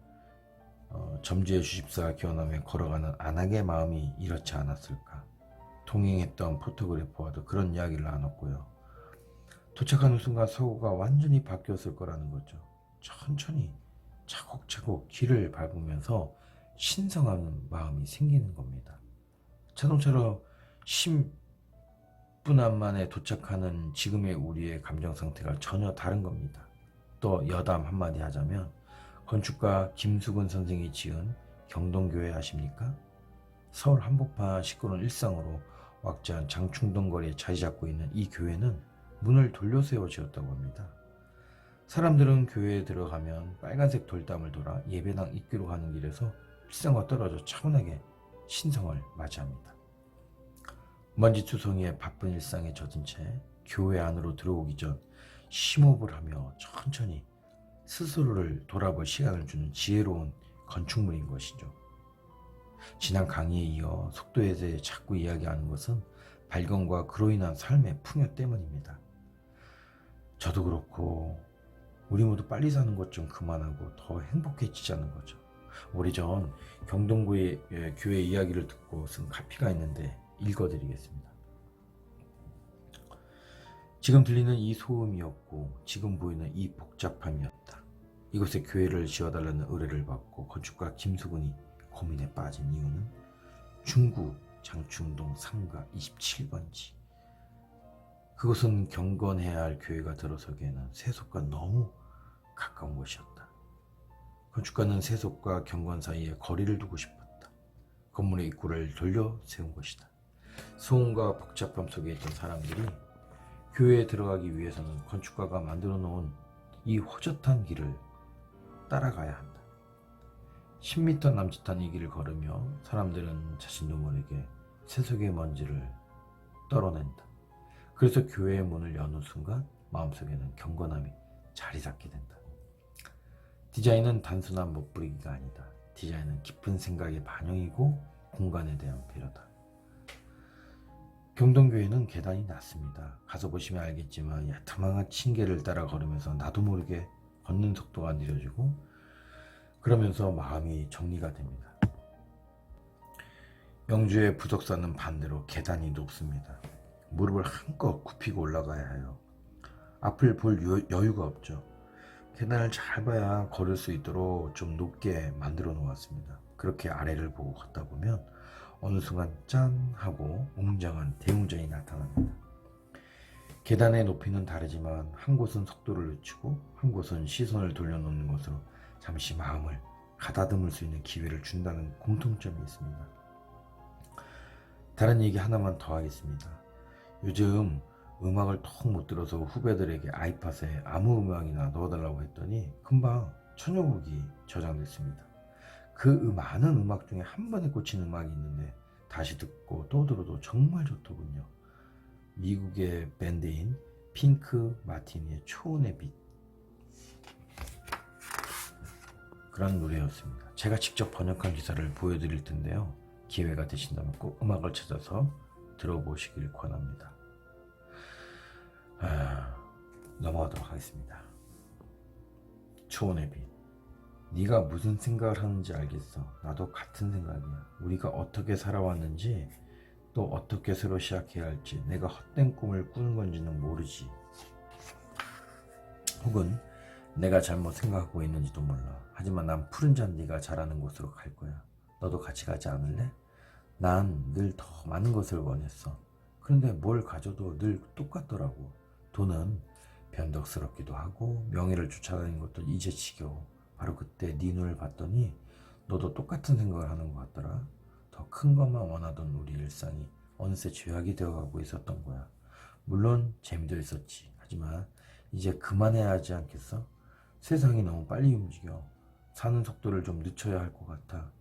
점주의 주십사 견함에 걸어가는 안악의 마음이 이렇지 않았을까. 동행했던 포토그래퍼와도 그런 이야기를 나눴고요. 도착하는 순간 서구가 완전히 바뀌었을 거라는 거죠. 천천히 차곡차곡 길을 밟으면서 신성한 마음이 생기는 겁니다. 자동차로 10분 안 만에 도착하는 지금의 우리의 감정 상태가 전혀 다른 겁니다. 또 여담 한마디 하자면 건축가 김수근 선생이 지은 경동교회 아십니까? 서울 한복판 시끄러운 일상으로 왁자한 장충동 거리에 자리 잡고 있는 이 교회는 문을 돌려세워 지었다고 합니다. 사람들은 교회에 들어가면 빨간색 돌담을 돌아 예배당 입구로 가는 길에서 일상과 떨어져 차분하게 신성을 맞이합니다. 먼지투성이의 바쁜 일상에 젖은 채 교회 안으로 들어오기 전 심호흡을 하며 천천히 스스로를 돌아볼 시간을 주는 지혜로운 건축물인 것이죠. 지난 강의에 이어 속도에 대해 자꾸 이야기하는 것은 발견과 그로 인한 삶의 풍요 때문입니다. 저도 그렇고 우리 모두 빨리 사는 것 좀 그만하고 더 행복해지자는 거죠. 오래전 경동구의 교회 이야기를 듣고 쓴 카피가 있는데 읽어드리겠습니다. 지금 들리는 이 소음이었고 지금 보이는 이 복잡함이었다. 이곳에 교회를 지어달라는 의뢰를 받고 건축가 김수근이 고민에 빠진 이유는 중구 장충동 3가 27번지. 그곳은 경건해야 할 교회가 들어서기에는 세속과 너무 가까운 곳이었다. 건축가는 세속과 경건 사이에 거리를 두고 싶었다. 건물의 입구를 돌려 세운 것이다. 소음과 복잡함 속에 있던 사람들이 교회에 들어가기 위해서는 건축가가 만들어 놓은 이 호젓한 길을 따라가야 한다. 10m 남짓한 이 길을 걸으며 사람들은 자신도 모르게 세속의 먼지를 떨어낸다. 그래서 교회의 문을 여는 순간 마음속에는 경건함이 자리 잡게 된다. 디자인은 단순한 멋부리기가 아니다. 디자인은 깊은 생각의 반영이고 공간에 대한 배려다. 경동교회는 계단이 낮습니다. 가서 보시면 알겠지만 야트막한 층계를 따라 걸으면서 나도 모르게 걷는 속도가 느려지고 그러면서 마음이 정리가 됩니다. 영주의 부덕사는 반대로 계단이 높습니다. 무릎을 한껏 굽히고 올라가야 해요. 앞을 볼 여유가 없죠. 계단을 잘 봐야 걸을 수 있도록 좀 높게 만들어 놓았습니다. 그렇게 아래를 보고 걷다 보면 어느 순간 짠 하고 웅장한 대웅전이 나타납니다. 계단의 높이는 다르지만 한 곳은 속도를 늦추고 한 곳은 시선을 돌려놓는 것으로 잠시 마음을 가다듬을 수 있는 기회를 준다는 공통점이 있습니다. 다른 얘기 하나만 더 하겠습니다. 요즘 음악을 통 못 들어서 후배들에게 아이팟에 아무 음악이나 넣어달라고 했더니 금방 1000여곡이 저장됐습니다. 그 많은 음악 중에 한 번에 꽂힌 음악이 있는데 다시 듣고 또 들어도 정말 좋더군요. 미국의 밴드인 핑크 마티니의 초혼의 빛, 그런 노래였습니다. 제가 직접 번역한 기사를 보여드릴 텐데요. 기회가 되신다면 꼭 음악을 찾아서 들어보시길 권합니다. 넘어가도록 하겠습니다. 초혼의 빛. 네가 무슨 생각을 하는지 알겠어. 나도 같은 생각이야. 우리가 어떻게 살아왔는지 또 어떻게 새로 시작해야 할지 내가 헛된 꿈을 꾸는 건지는 모르지. 혹은 내가 잘못 생각하고 있는지도 몰라. 하지만 난 푸른 잔디가 자라는 곳으로 갈 거야. 너도 같이 가지 않을래? 난 늘 더 많은 것을 원했어. 그런데 뭘 가져도 늘 똑같더라고. 돈은 변덕스럽기도 하고 명예를 쫓아다니는 것도 이제 지겨워. 바로 그때 네 눈을 봤더니 너도 똑같은 생각을 하는 것 같더라. 더 큰 것만 원하던 우리 일상이 어느새 죄악이 되어가고 있었던 거야. 물론 재미도 있었지. 하지만 이제 그만해야 하지 않겠어? 세상이 너무 빨리 움직여. 사는 속도를 좀 늦춰야 할 것 같아.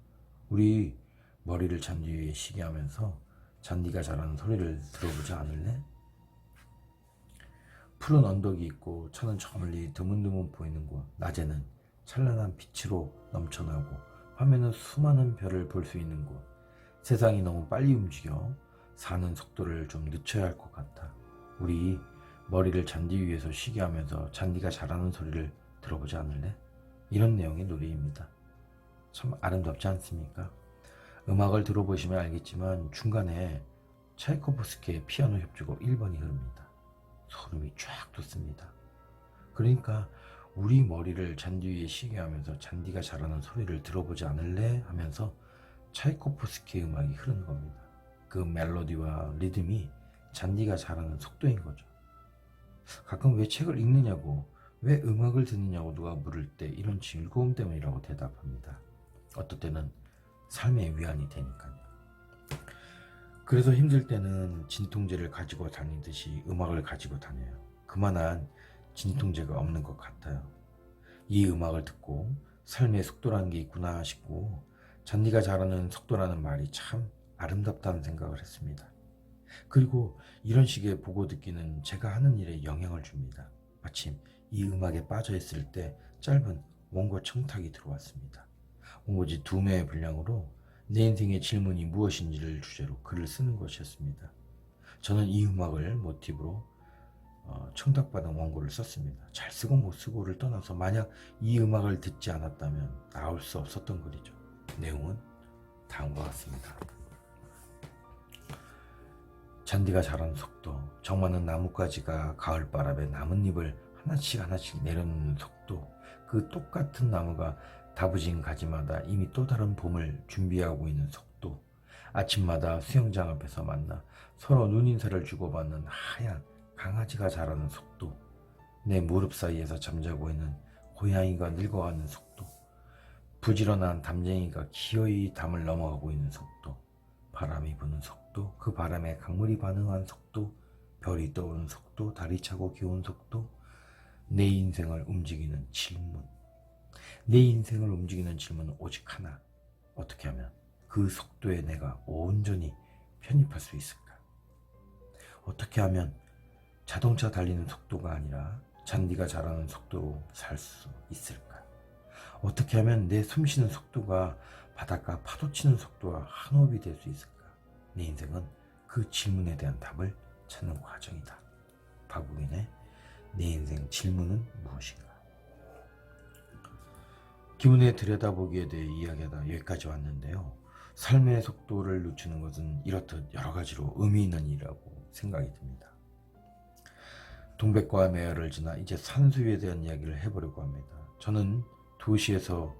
우리 머리를 잔디 위에 쉬게 하면서 잔디가 자라는 소리를 들어보지 않을래? 푸른 언덕이 있고 차는 저 멀리 드문드문 보이는 곳. 낮에는 찬란한 빛으로 넘쳐나고 밤에는 수많은 별을 볼 수 있는 곳. 세상이 너무 빨리 움직여. 사는 속도를 좀 늦춰야 할 것 같아. 우리 머리를 잔디 위에서 쉬게 하면서 잔디가 자라는 소리를 들어보지 않을래? 이런 내용의 노래입니다. 참 아름답지 않습니까? 음악을 들어보시면 알겠지만 중간에 차이코프스키의 피아노 협주곡 1번이 흐릅니다. 소름이 쫙 돋습니다. 그러니까 우리 머리를 잔디 위에 쉬게 하면서 잔디가 자라는 소리를 들어보지 않을래? 하면서 차이코프스키의 음악이 흐르는 겁니다. 그 멜로디와 리듬이 잔디가 자라는 속도인 거죠. 가끔 왜 책을 읽느냐고, 왜 음악을 듣느냐고 누가 물을 때 이런 즐거움 때문이라고 대답합니다. 어떨 때는 삶의 위안이 되니까요. 그래서 힘들 때는 진통제를 가지고 다니듯이 음악을 가지고 다녀요. 그만한 진통제가 없는 것 같아요. 이 음악을 듣고 삶의 속도라는 게 있구나 싶고 잔디가 자라는 속도라는 말이 참 아름답다는 생각을 했습니다. 그리고 이런 식의 보고 듣기는 제가 하는 일에 영향을 줍니다. 마침 이 음악에 빠져 있을 때 짧은 원고 청탁이 들어왔습니다. 원고지 2매의 분량으로 내 인생의 질문이 무엇인지를 주제로 글을 쓰는 것이었습니다. 저는 이 음악을 모티브로 청탁받은 원고를 썼습니다. 잘 쓰고 못 쓰고를 떠나서 만약 이 음악을 듣지 않았다면 나올 수 없었던 글이죠. 내용은 다음과 같습니다. 잔디가 자라는 속도, 정 많은 나뭇가지가 가을바람에 나뭇잎을 하나씩 내려놓는 속도, 그 똑같은 나무가 다부진 가지마다 이미 또 다른 봄을 준비하고 있는 속도, 아침마다 수영장 앞에서 만나 서로 눈인사를 주고받는 하얀 강아지가 자라는 속도, 내 무릎 사이에서 잠자고 있는 고양이가 늙어가는 속도, 부지런한 담쟁이가 기어이 담을 넘어가고 있는 속도, 바람이 부는 속도, 그 바람에 강물이 반응한 속도, 별이 떠오르는 속도, 달이 차고 기운 속도, 내 인생을 움직이는 질문. 내 인생을 움직이는 질문은 오직 하나. 어떻게 하면 그 속도에 내가 온전히 편입할 수 있을까? 어떻게 하면 자동차 달리는 속도가 아니라 잔디가 자라는 속도로 살 수 있을까? 어떻게 하면 내 숨쉬는 속도가 바닷가 파도 치는 속도와 한 호흡이 될 수 있을까? 내 인생은 그 질문에 대한 답을 찾는 과정이다. 박우빈의 내 인생 질문은 무엇인가? 기분에 들여다보기에 대해 이야기하다 여기까지 왔는데요. 삶의 속도를 늦추는 것은 이렇듯 여러 가지로 의미 있는 일이라고 생각이 듭니다. 동백과 매화를 지나 이제 산수유에 대한 이야기를 해보려고 합니다. 저는 도시에서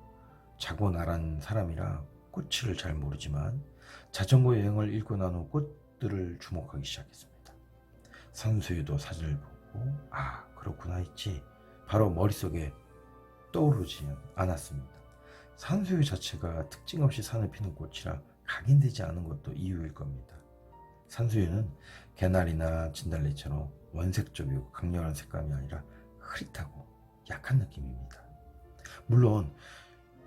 자고 나란 사람이라 꽃을 잘 모르지만 자전거 여행을 읽고 난 후 꽃들을 주목하기 시작했습니다. 산수유도 사진을 보고 그렇구나 했지 바로 머릿속에 떠오르지 않았습니다. 산수유 자체가 특징 없이 산을 피는 꽃이라 각인되지 않은 것도 이유일 겁니다. 산수유는 개나리나 진달래처럼 원색적이고 강렬한 색감이 아니라 흐릿하고 약한 느낌입니다. 물론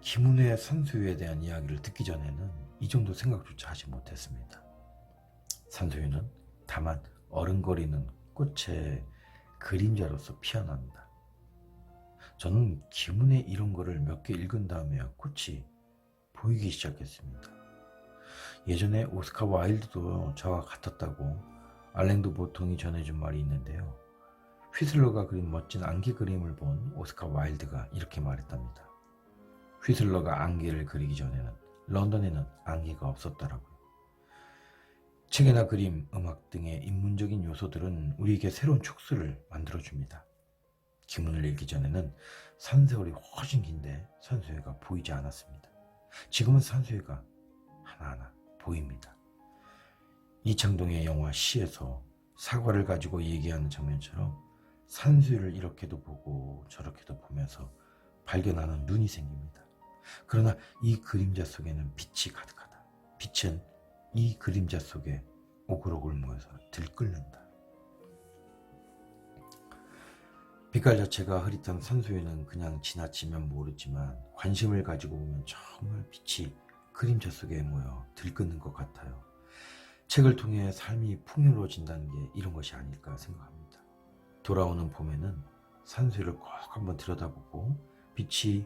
김은혜의 산수유에 대한 이야기를 듣기 전에는 이 정도 생각조차 하지 못했습니다. 산수유는 다만 어른거리는 꽃의 그림자로서 피어난다. 저는 김은혜 이런 거를 몇 개 읽은 다음에야 꽃이 보이기 시작했습니다. 예전에 오스카 와일드도 저와 같았다고 알랭도 보통이 전해준 말이 있는데요. 휘슬러가 그린 멋진 안개 그림을 본 오스카 와일드가 이렇게 말했답니다. 휘슬러가 안개를 그리기 전에는 런던에는 안개가 없었더라고요. 책이나 그림, 음악 등의 인문적인 요소들은 우리에게 새로운 촉수를 만들어줍니다. 기문을 읽기 전에는 산세월이 훨씬 긴데 산수유가 보이지 않았습니다. 지금은 산수유가 하나하나 보입니다. 이창동의 영화 시에서 사과를 가지고 얘기하는 장면처럼 산수유를 이렇게도 보고 저렇게도 보면서 발견하는 눈이 생깁니다. 그러나 이 그림자 속에는 빛이 가득하다. 빛은 이 그림자 속에 오글오글 모여서 들끓는다. 빛깔 자체가 흐릿한 산수유는 그냥 지나치면 모르지만 관심을 가지고 보면 정말 빛이 그림자 속에 모여 들끓는 것 같아요. 책을 통해 삶이 풍요로워진다는 게 이런 것이 아닐까 생각합니다. 돌아오는 봄에는 산수유를 꼭 한번 들여다보고 빛이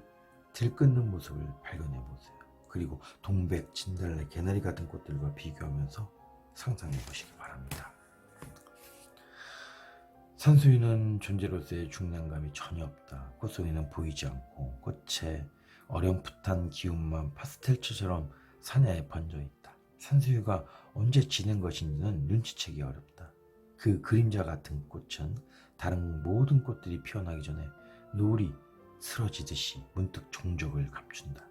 들끓는 모습을 발견해 보세요. 그리고 동백, 진달래, 개나리 같은 꽃들과 비교하면서 상상해 보시기 바랍니다. 산수유는 존재로서의 중량감이 전혀 없다. 꽃 속에는 보이지 않고 꽃의 어렴풋한 기운만 파스텔처럼 사냐에 번져 있다. 산수유가 언제 지는 것인지는 눈치채기 어렵다. 그 그림자 같은 꽃은 다른 모든 꽃들이 피어나기 전에 노을이 쓰러지듯이 문득 종적을 감춘다.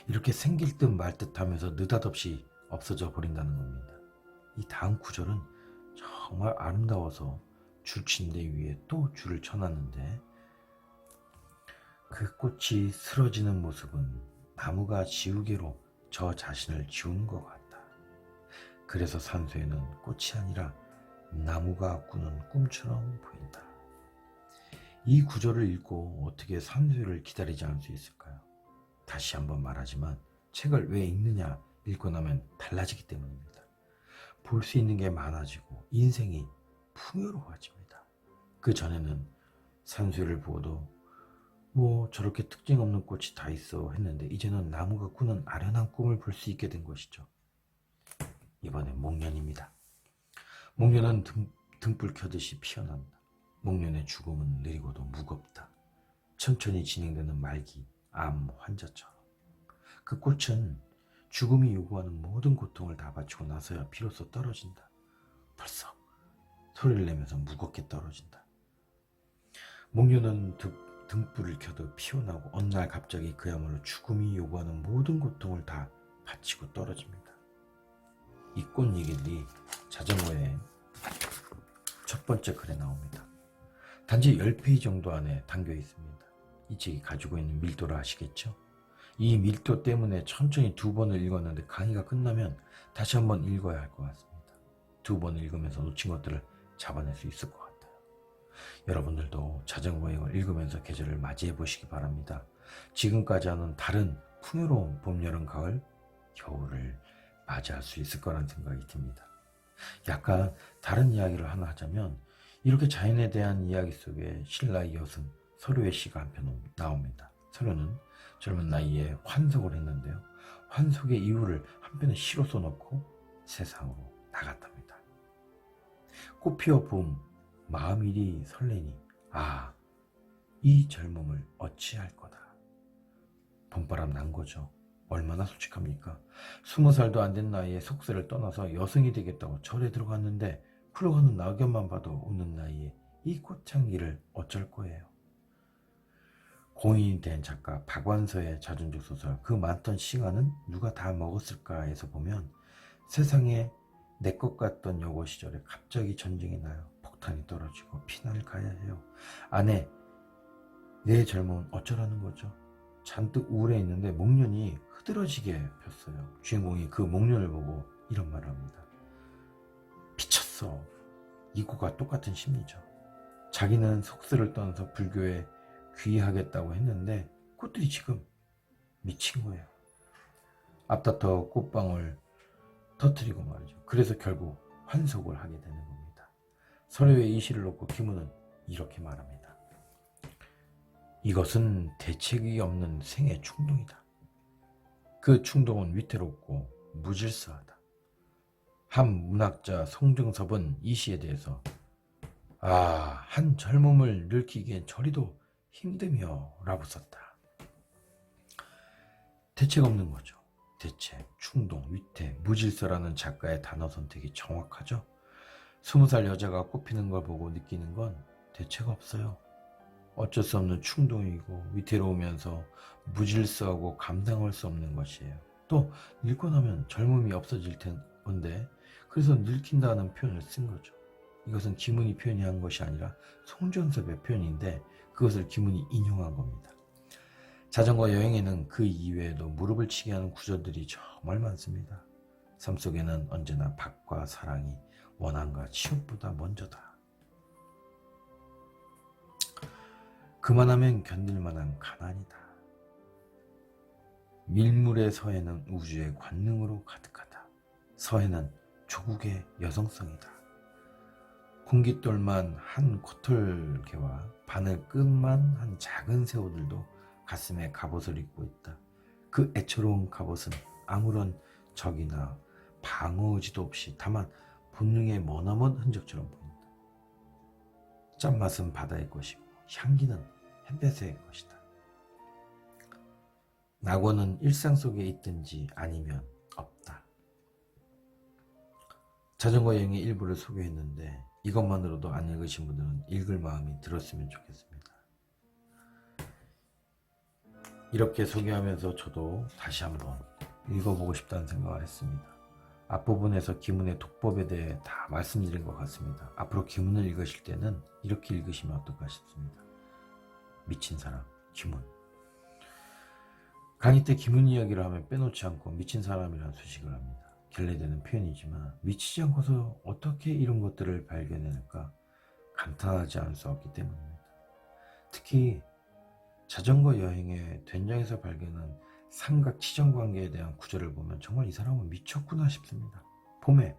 이렇게 생길 듯 말 듯 하면서 느닷없이 없어져 버린다는 겁니다. 이 다음 구절은 정말 아름다워서 줄침대 위에 또 줄을 쳐놨는데 그 꽃이 쓰러지는 모습은 나무가 지우개로 저 자신을 지우는 것 같다. 그래서 산수유는 꽃이 아니라 나무가 꾸는 꿈처럼 보인다. 이 구절을 읽고 어떻게 산수유를 기다리지 않을 수 있을까요? 다시 한번 말하지만 책을 왜 읽느냐, 읽고 나면 달라지기 때문입니다. 볼 수 있는 게 많아지고 인생이 풍요로워집니다. 그 전에는 산수유를 보고도 뭐 저렇게 특징 없는 꽃이 다 있어 했는데 이제는 나무가 꾸는 아련한 꿈을 볼 수 있게 된 것이죠. 이번엔 목련입니다. 목련은 등불 켜듯이 피어난다. 목련의 죽음은 느리고도 무겁다. 천천히 진행되는 말기, 암 환자처럼. 그 꽃은 죽음이 요구하는 모든 고통을 다 바치고 나서야 비로소 떨어진다. 벌써 소리를 내면서 무겁게 떨어진다. 목련은 등불을 켜도 피어나고 어느 날 갑자기 그야말로 죽음이 요구하는 모든 고통을 다 바치고 떨어집니다. 이 꽃 얘기들이 자전거의 첫 번째 글에 나옵니다. 단지 10페이지 정도 안에 담겨 있습니다. 이 책이 가지고 있는 밀도를 아시겠죠? 이 밀도 때문에 천천히 2번을 읽었는데 강의가 끝나면 다시 한번 읽어야 할 것 같습니다. 2번을 읽으면서 놓친 것들을 잡아낼 수 있을 것 같아요. 여러분들도 자전거 여행을 읽으면서 계절을 맞이해 보시기 바랍니다. 지금까지와는 다른 풍요로운 봄, 여름, 가을, 겨울을 맞이할 수 있을 거라는 생각이 듭니다. 약간 다른 이야기를 하나 하자면 이렇게 자연에 대한 이야기 속에 신라의 여승 서류의 시가 한편 나옵니다. 서류는 젊은 나이에 환속을 했는데요. 환속의 이유를 한편에 시로 써놓고 세상으로 나갔답니다. 꽃피어 봄 마음 이리 설레니 이 젊음을 어찌할 거다. 봄바람 난 거죠. 얼마나 솔직합니까? 20살도 안 된 나이에 속세를 떠나서 여성이 되겠다고 절에 들어갔는데 흘러가는 낙엽만 봐도 웃는 나이에 이 꽃향기를 어쩔 거예요. 공인이 된 작가 박완서의 자전적 소설 그 많던 시간은 누가 다 먹었을까에서 보면 세상에 내 것 같던 여고 시절에 갑자기 전쟁이 나요. 폭탄이 떨어지고 피난을 가야 해요. 아내 내 젊음은 어쩌라는 거죠. 잔뜩 우울해 있는데 목련이 흐드러지게 폈어요. 주인공이 그 목련을 보고 이런 말을 합니다. 미쳤어. 이거가 똑같은 심리죠. 자기는 속세를 떠나서 불교에 귀의하겠다고 했는데 꽃들이 지금 미친 거예요. 앞다퉈 꽃방울 터뜨리고 말이죠. 그래서 결국 환속을 하게 되는 겁니다. 서류에 이 시를 놓고 김훈은 이렇게 말합니다. 이것은 대책이 없는 생의 충동이다. 그 충동은 위태롭고 무질서하다. 한 문학자 송정섭은 이 시에 대해서 한 젊음을 늙히기엔 저리도 힘듦이여 라고 썼다. 대책 없는 거죠. 대책, 충동, 위태, 무질서라는 작가의 단어 선택이 정확하죠. 20살 여자가 꽃피는 걸 보고 느끼는 건 대책 없어요. 어쩔 수 없는 충동이고 위태로우면서 무질서하고 감당할 수 없는 것이에요. 또 늙고 나면 젊음이 없어질 텐데 그래서 늙힌다는 표현을 쓴 거죠. 이것은 김훈이 표현한 것이 아니라 송정섭의 표현인데 그것을 김훈이 인용한 겁니다. 자전거 여행에는 그 이외에도 무릎을 치게 하는 구절들이 정말 많습니다. 삶 속에는 언제나 박과 사랑이 원한과 치욕보다 먼저다. 그만하면 견딜만한 가난이다. 밀물의 서해는 우주의 관능으로 가득하다. 서해는 조국의 여성성이다. 공깃돌만 한 코털개와 바늘 끝만 한 작은 새우들도 가슴에 갑옷을 입고 있다. 그 애처로운 갑옷은 아무런 적이나 방어 의지도 없이 다만 본능의 머나먼 흔적처럼 보인다. 짠맛은 바다의 것이고 향기는 햇볕의 것이다. 낙원은 일상 속에 있든지 아니면 없다. 자전거 여행의 일부를 소개했는데 이것만으로도 안 읽으신 분들은 읽을 마음이 들었으면 좋겠습니다. 이렇게 소개하면서 저도 다시 한번 읽어보고 싶다는 생각을 했습니다. 앞부분에서 김훈의 독법에 대해 다 말씀드린 것 같습니다. 앞으로 김훈을 읽으실 때는 이렇게 읽으시면 어떨까 싶습니다. 미친 사람, 김훈. 강의 때 김훈 이야기를 하면 빼놓지 않고 미친 사람이라는 수식을 합니다. 결례되는 표현이지만 미치지 않고서 어떻게 이런 것들을 발견해낼까 감탄하지 않을 수 없기 때문입니다. 특히 자전거 여행의 된장에서 발견한 삼각 치정 관계에 대한 구절을 보면 정말 이 사람은 미쳤구나 싶습니다. 봄에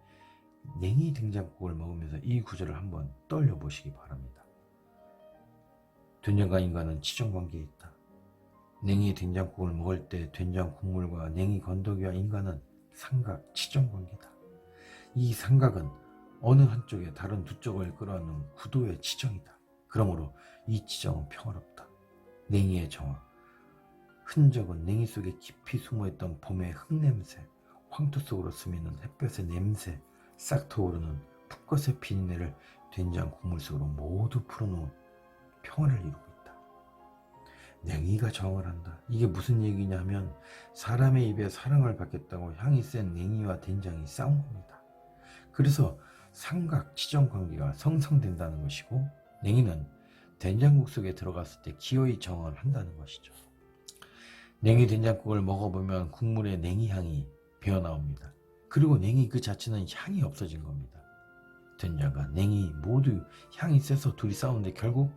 냉이 된장국을 먹으면서 이 구절을 한번 떠올려 보시기 바랍니다. 된장과 인간은 치정관계에 있다. 냉이 된장국을 먹을 때 된장 국물과 냉이 건더기와 인간은 삼각 치정관계다. 이 삼각은 어느 한쪽에 다른 두 쪽을 끌어안는 구도의 치정이다. 그러므로 이 치정은 평화롭다. 냉이의 정화, 흔적은 냉이 속에 깊이 숨어있던 봄의 흙냄새, 황토 속으로 스미는 햇볕의 냄새, 싹 터오르는 풋것의 비린내를 된장 국물 속으로 모두 풀어놓은 평화를 이루고 있다. 냉이가 정을 한다. 이게 무슨 얘기냐 하면 사람의 입에 사랑을 받겠다고 향이 센 냉이와 된장이 싸운 겁니다. 그래서 삼각 치정 관계가 성성된다는 것이고, 냉이는 된장국 속에 들어갔을 때 기어이 정을 한다는 것이죠. 냉이 된장국을 먹어보면 국물에 냉이 향이 배어나옵니다. 그리고 냉이 그 자체는 향이 없어진 겁니다. 된장과 냉이 모두 향이 세서 둘이 싸우는데 결국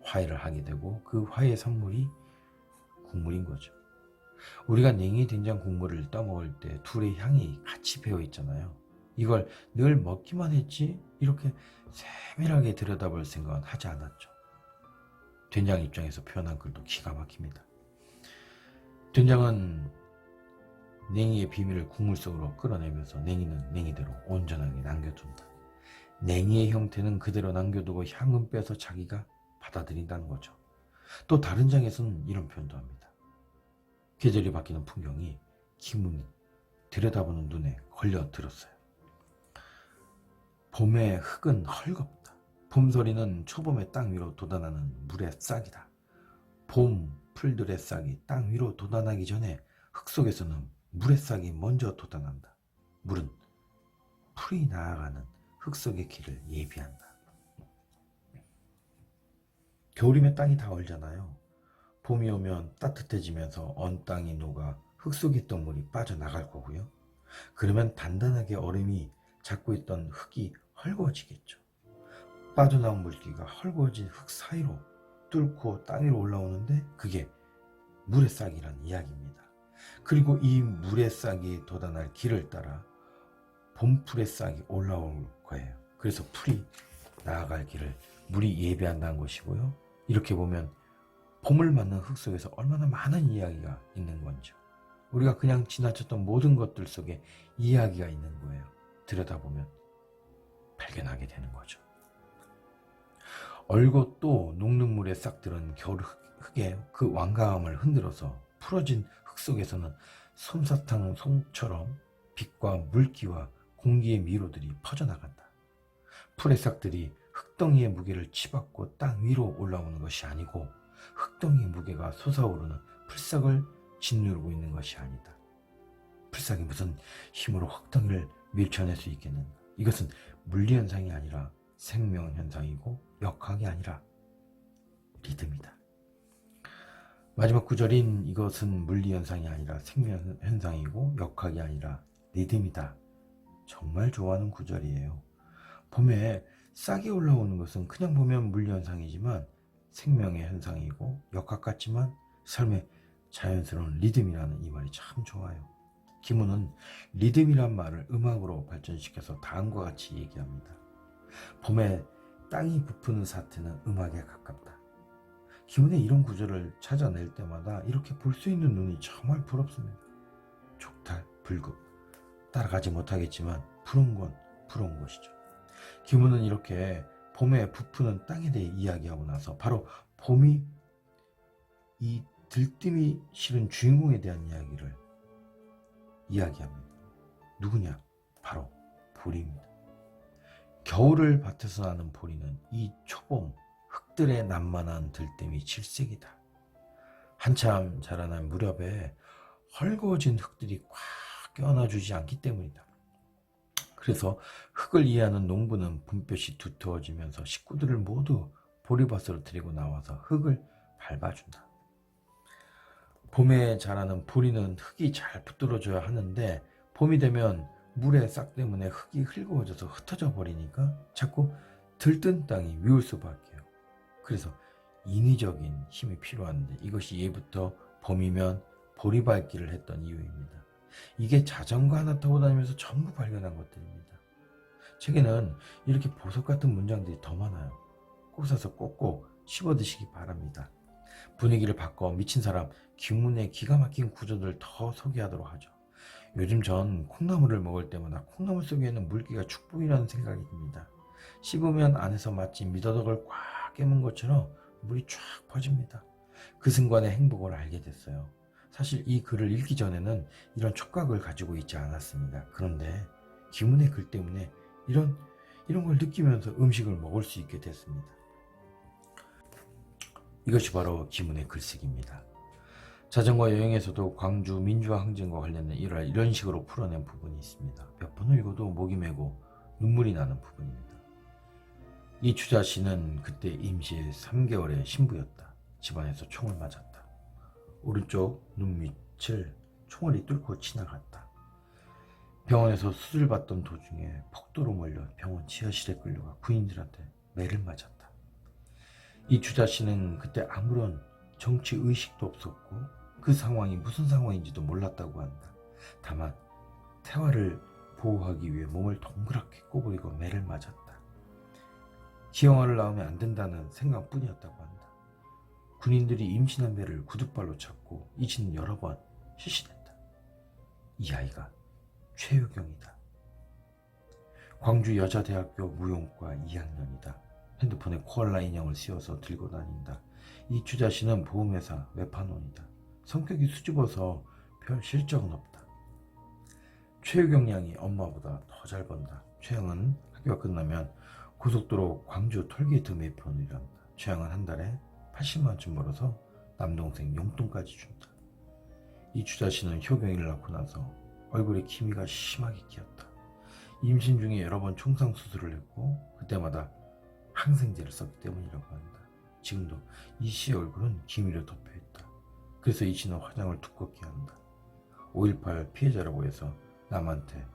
화해를 하게 되고, 그 화해의 산물이 국물인 거죠. 우리가 냉이 된장 국물을 떠먹을 때 둘의 향이 같이 배어 있잖아요. 이걸 늘 먹기만 했지 이렇게 세밀하게 들여다볼 생각은 하지 않았죠. 된장 입장에서 표현한 글도 기가 막힙니다. 된장은 냉이의 비밀을 국물 속으로 끌어내면서 냉이는 냉이대로 온전하게 남겨둔다. 냉이의 형태는 그대로 남겨두고 향은 빼서 자기가 받아들인다는 거죠. 또 다른 장에서는 이런 표현도 합니다. 계절이 바뀌는 풍경이 기분이 들여다보는 눈에 걸려들었어요. 봄의 흙은 헐겁다. 봄소리는 초봄의 땅 위로 돋아나는 물의 싹이다. 봄 풀들의 싹이 땅 위로 돋아나기 전에 흙 속에서는 물의 싹이 먼저 돋아난다. 물은 풀이 나아가는 흙 속의 길을 예비한다. 겨울이면 땅이 다 얼잖아요. 봄이 오면 따뜻해지면서 언 땅이 녹아 흙 속에 있던 물이 빠져나갈 거고요. 그러면 단단하게 얼음이 잡고 있던 흙이 헐거워지겠죠. 빠져나온 물기가 헐거워진 흙 사이로 뚫고 땅 위로 올라오는데 그게 물의 싹이라는 이야기입니다. 그리고 이 물의 싹이 돋아날 길을 따라 봄풀의 싹이 올라올 거예요. 그래서 풀이 나아갈 길을 물이 예비한다는 것이고요. 이렇게 보면 봄을 맞는 흙 속에서 얼마나 많은 이야기가 있는 건지, 우리가 그냥 지나쳤던 모든 것들 속에 이야기가 있는 거예요. 들여다보면 발견하게 되는 거죠. 얼고 또 녹는 물의 싹들은 겨울 흙의 그 완강함을 흔들어서 풀어진 흙 속에서는 솜사탕 솜처럼 빛과 물기와 공기의 미로들이 퍼져나간다. 풀의 싹들이 흙덩이의 무게를 치받고 땅 위로 올라오는 것이 아니고 흙덩이의 무게가 솟아오르는 풀싹을 짓누르고 있는 것이 아니다. 풀싹이 무슨 힘으로 흙덩이를 밀쳐낼 수 있겠는가? 이것은 물리현상이 아니라 생명현상이고 역학이 아니라 리듬이다. 마지막 구절인 이것은 물리현상이 아니라 생명현상이고 역학이 아니라 리듬이다. 정말 좋아하는 구절이에요. 봄에 싹이 올라오는 것은 그냥 보면 물리현상이지만 생명의 현상이고 역학 같지만 삶의 자연스러운 리듬이라는 이 말이 참 좋아요. 김훈은 리듬이란 말을 음악으로 발전시켜서 다음과 같이 얘기합니다. 봄에 땅이 부푸는 사태는 음악에 가깝다. 김훈의 이런 구절을 찾아낼 때마다 이렇게 볼 수 있는 눈이 정말 부럽습니다. 족탈, 불급, 따라가지 못하겠지만 부러운 건 부러운 것이죠. 김훈은 이렇게 봄에 부푸는 땅에 대해 이야기하고 나서 바로 봄이 이 들뜸이 실은 주인공에 대한 이야기를 이야기합니다. 누구냐? 바로 보리입니다. 겨울을 밭에서 나는 보리는 이 초봄 흙들의 난만한 들뜸이 질색이다. 한참 자라난 무렵에 헐거워진 흙들이 꽉 껴안아주지 않기 때문이다. 그래서 흙을 이해하는 농부는 봄볕이 두터워지면서 식구들을 모두 보리밭으로 데리고 나와서 흙을 밟아준다. 봄에 자라는 보리는 흙이 잘 붙들어줘야 하는데 봄이 되면 물의 싹 때문에 흙이 흙어져서 흩어져 버리니까 자꾸 들뜬 땅이 미울 수밖에요. 그래서 인위적인 힘이 필요한데 이것이 예부터 봄이면 보리밟기를 했던 이유입니다. 이게 자전거 하나 타고 다니면서 전부 발견한 것들입니다. 책에는 이렇게 보석 같은 문장들이 더 많아요. 꼭 사서 꼭꼭 씹어 드시기 바랍니다. 분위기를 바꿔 미친 사람 김문의 기가 막힌 구조들을 더 소개하도록 하죠. 요즘 전 콩나물을 먹을 때마다 콩나물 속에는 물기가 축복이라는 생각이 듭니다. 씹으면 안에서 마치 미더덕을 꽉 깨문 것처럼 물이 쫙 퍼집니다. 그 순간의 행복을 알게 됐어요. 사실 이 글을 읽기 전에는 이런 촉각을 가지고 있지 않았습니다. 그런데 김은의 글 때문에 이런 걸 느끼면서 음식을 먹을 수 있게 됐습니다. 이것이 바로 김은의 글쓰기입니다. 자전거 여행에서도 광주 민주화 항쟁과 관련된 일화를 이런 식으로 풀어낸 부분이 있습니다. 몇 번을 읽어도 목이 메고 눈물이 나는 부분입니다. 이 주자씨는 그때 임시 3개월의 신부였다. 집안에서 총을 맞았다. 오른쪽 눈밑을 총알이 뚫고 지나갔다. 병원에서 수술받던 도중에 폭도로 몰려 병원 지하실에 끌려가 군인들한테 매를 맞았다. 이 주자씨는 그때 아무런 정치 의식도 없었고 그 상황이 무슨 상황인지도 몰랐다고 한다. 다만 태화를 보호하기 위해 몸을 동그랗게 꼬부리고 매를 맞았다. 기형아를 낳으면 안 된다는 생각뿐이었다고 한다. 군인들이 임신한 배를 구둣발로 잡고 이진은 여러 번 실신했다. 이 아이가 최유경이다. 광주 여자대학교 무용과 2학년이다. 핸드폰에 코알라 인형을 씌워서 들고 다닌다. 이 주자씨는 보험회사 외판원이다. 성격이 수줍어서 별 실적은 없다. 최유경 양이 엄마보다 더 잘 번다. 최영은 학교가 끝나면 고속도로 광주 톨게이트 매표원을 일한다. 최영은 한 달에 80만원쯤 벌어서 남동생 용돈까지 준다. 이 주자씨는 효경이를 낳고 나서 얼굴에 기미가 심하게 끼었다. 임신 중에 여러 번 총상 수술을 했고 그때마다 항생제를 썼기 때문이라고 한다. 지금도 이 씨의 얼굴은 기미로 덮여있다. 그래서 이 씨는 화장을 두껍게 한다. 5.18 피해자라고 해서 남한테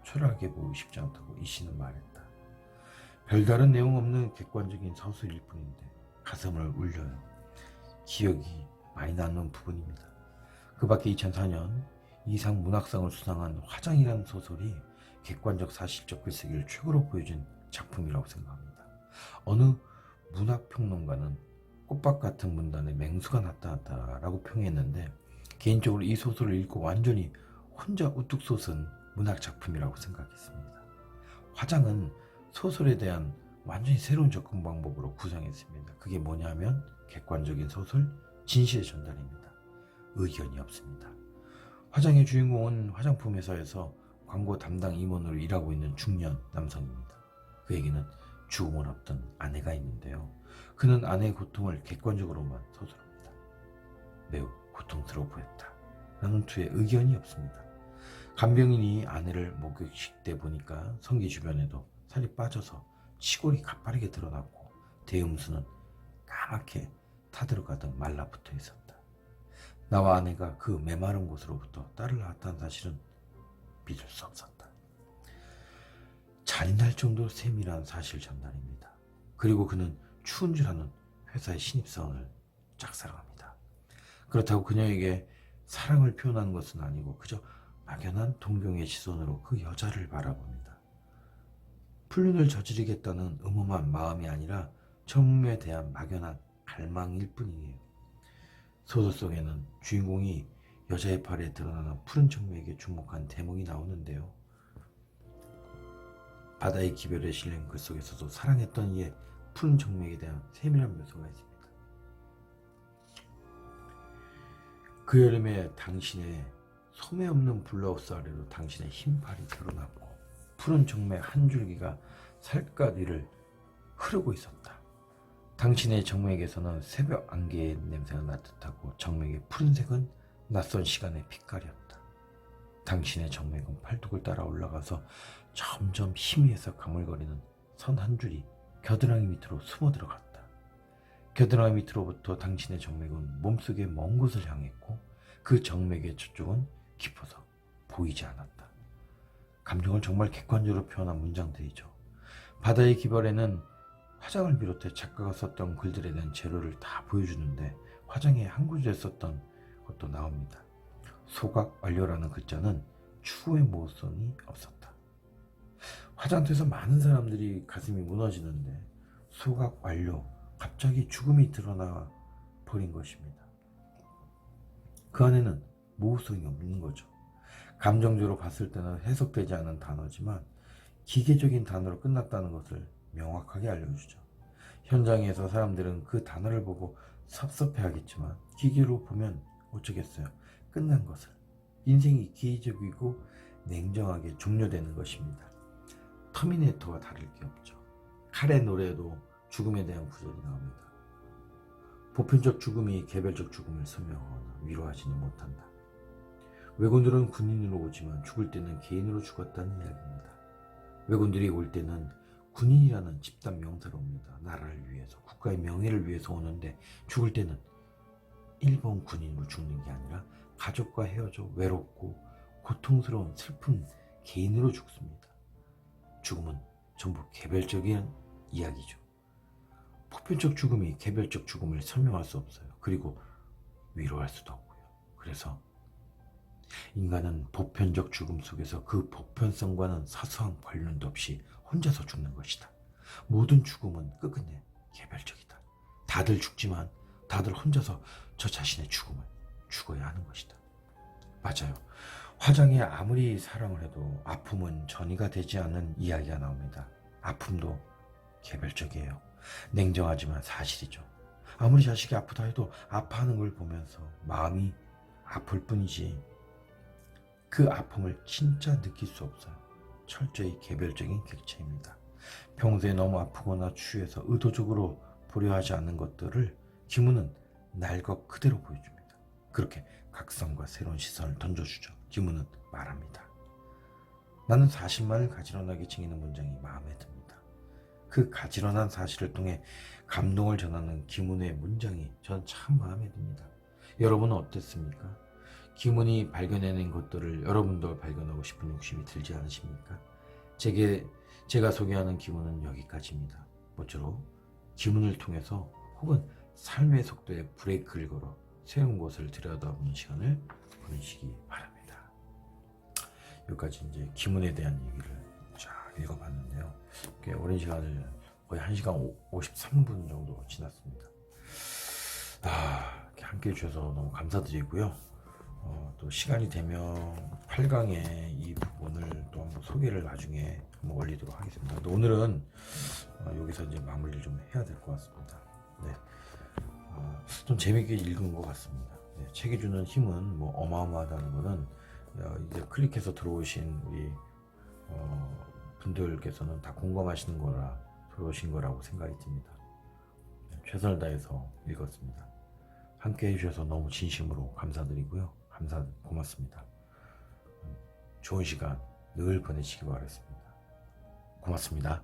초라하게 보이고 싶지 않다고 이 씨는 말했다. 별다른 내용 없는 객관적인 서술일 뿐인데 가슴을 울려요. 기억이 많이 남는 부분입니다. 그 밖에 2004년 이상 문학상을 수상한 화장이라는 소설이 객관적 사실적 글쓰기를 최고로 보여준 작품이라고 생각합니다. 어느 문학평론가는 꽃밭 같은 문단에 맹수가 나타났다라고 평했는데 개인적으로 이 소설을 읽고 완전히 혼자 우뚝 솟은 문학작품이라고 생각했습니다. 화장은 소설에 대한 완전히 새로운 접근 방법으로 구성했습니다. 그게 뭐냐면 객관적인 소설, 진실의 전달입니다. 의견이 없습니다. 화장의 주인공은 화장품 회사에서 광고 담당 임원으로 일하고 있는 중년 남성입니다. 그에게는 죽음을 앞둔 아내가 있는데요. 그는 아내의 고통을 객관적으로만 서술합니다. 매우 고통스러워 보였다. 라는 투에 의견이 없습니다. 간병인이 아내를 목욕식 때 보니까 성기 주변에도 살이 빠져서 치골이 가파르게 드러났고 대음수는 까맣게 타들어가듯 말라붙어 있었다. 나와 아내가 그 메마른 곳으로부터 딸을 낳았다는 사실은 믿을 수 없었다. 잔인할 정도로 세밀한 사실 전달입니다. 그리고 그는 추운 줄 아는 회사의 신입사원을 짝사랑합니다. 그렇다고 그녀에게 사랑을 표현하는 것은 아니고 그저 막연한 동경의 시선으로 그 여자를 바라봅니다. 불륜을 저지르겠다는 음험한 마음이 아니라 정에 대한 막연한 갈망일 뿐이에요. 소설 속에는 주인공이 여자의 팔에 드러나는 푸른 정맥에 주목한 대목이 나오는데요. 바다의 기별에 실린 글 속에서도 사랑했던 이의 푸른 정맥에 대한 세밀한 묘사가 있습니다. 그 여름에 당신의 소매 없는 블라우스 아래로 당신의 흰팔이 드러났고 푸른 정맥 한 줄기가 살갗 위를 흐르고 있었다. 당신의 정맥에서는 새벽 안개의 냄새가 나듯하고 정맥의 푸른색은 낯선 시간의 빛깔이었다. 당신의 정맥은 팔뚝을 따라 올라가서 점점 희미해서 가물거리는 선 한 줄이 겨드랑이 밑으로 숨어 들어갔다. 겨드랑이 밑으로부터 당신의 정맥은 몸속의 먼 곳을 향했고 그 정맥의 저쪽은 깊어서 보이지 않았다. 감정을 정말 객관적으로 표현한 문장들이죠. 바다의 기별에는 화장을 비롯해 작가가 썼던 글들에 대한 재료를 다 보여주는데 화장의 한 구절에 썼던 것도 나옵니다. 소각 완료라는 글자는 추후의 모선이 없었다. 화장터에서 많은 사람들이 가슴이 무너지는데 소각 완료. 갑자기 죽음이 드러나 버린 것입니다. 그 안에는 모호성이 없는 거죠. 감정적으로 봤을 때는 해석되지 않은 단어지만 기계적인 단어로 끝났다는 것을 명확하게 알려주죠. 현장에서 사람들은 그 단어를 보고 섭섭해하겠지만 기계로 보면 어쩌겠어요. 끝난 것을. 인생이 기계적이고 냉정하게 종료되는 것입니다. 터미네이터와 다를 게 없죠. 칼의 노래에도 죽음에 대한 구절이 나옵니다. 보편적 죽음이 개별적 죽음을 설명하거나 위로하지는 못한다. 왜군들은 군인으로 오지만 죽을 때는 개인으로 죽었다는 이야기입니다. 왜군들이 올 때는 군인이라는 집단 명사로 옵니다. 나라를 위해서, 국가의 명예를 위해서 오는데 죽을 때는 일본 군인으로 죽는 게 아니라 가족과 헤어져 외롭고 고통스러운 슬픈 개인으로 죽습니다. 죽음은 전부 개별적인 이야기죠. 보편적 죽음이 개별적 죽음을 설명할 수 없어요. 그리고 위로할 수도 없고요. 그래서 인간은 보편적 죽음 속에서 그 보편성과는 사소한 관련도 없이 혼자서 죽는 것이다. 모든 죽음은 끝끝내 개별적이다. 다들 죽지만 다들 혼자서 저 자신의 죽음을 죽어야 하는 것이다. 맞아요. 화장에 아무리 사랑을 해도 아픔은 전이가 되지 않는 이야기가 나옵니다. 아픔도 개별적이에요. 냉정하지만 사실이죠. 아무리 자식이 아프다 해도 아파하는 걸 보면서 마음이 아플 뿐이지 그 아픔을 진짜 느낄 수 없어요. 철저히 개별적인 객체입니다. 평소에 너무 아프거나 취해서 의도적으로 보려 하지 않는 것들을 김우는 날 것 그대로 보여줍니다. 그렇게 각성과 새로운 시선을 던져주죠. 김우는 말합니다. 나는 사실만을 가지런하게 챙기는 문장이 마음에 듭니다. 그 가지런한 사실을 통해 감동을 전하는 김훈의 문장이 전 참 마음에 듭니다. 여러분은 어땠습니까? 김훈이 발견해낸 것들을 여러분도 발견하고 싶은 욕심이 들지 않으십니까? 제가 소개하는 김훈은 여기까지입니다. 모쪼록 김훈을 통해서 혹은 삶의 속도에 브레이크를 걸어 새로운 것을 들여다보는 시간을 보내시기 바랍니다. 여기까지 이제 김훈에 대한 얘기를 잘 읽어봤는데요. 꽤 오랜 시간을 거의 1시간 53분 정도 지났습니다. 이렇게 함께 해주셔서 너무 감사드리고요. 또 시간이 되면 8강의 이 부분을 또 한번 소개를 나중에 한번 올리도록 하겠습니다. 근데 오늘은 여기서 이제 마무리를 좀 해야 될 것 같습니다. 네. 좀 재밌게 읽은 것 같습니다. 네. 책이 주는 힘은 뭐 어마어마하다는 것은 이제 클릭해서 들어오신 우리 분들께서는 다 공감하시는 거라 들어오신 거라고 생각이 듭니다. 네. 최선을 다해서 읽었습니다. 함께 해주셔서 너무 진심으로 감사드리고요. 고맙습니다. 좋은 시간 늘 보내시기 바라겠습니다. 고맙습니다.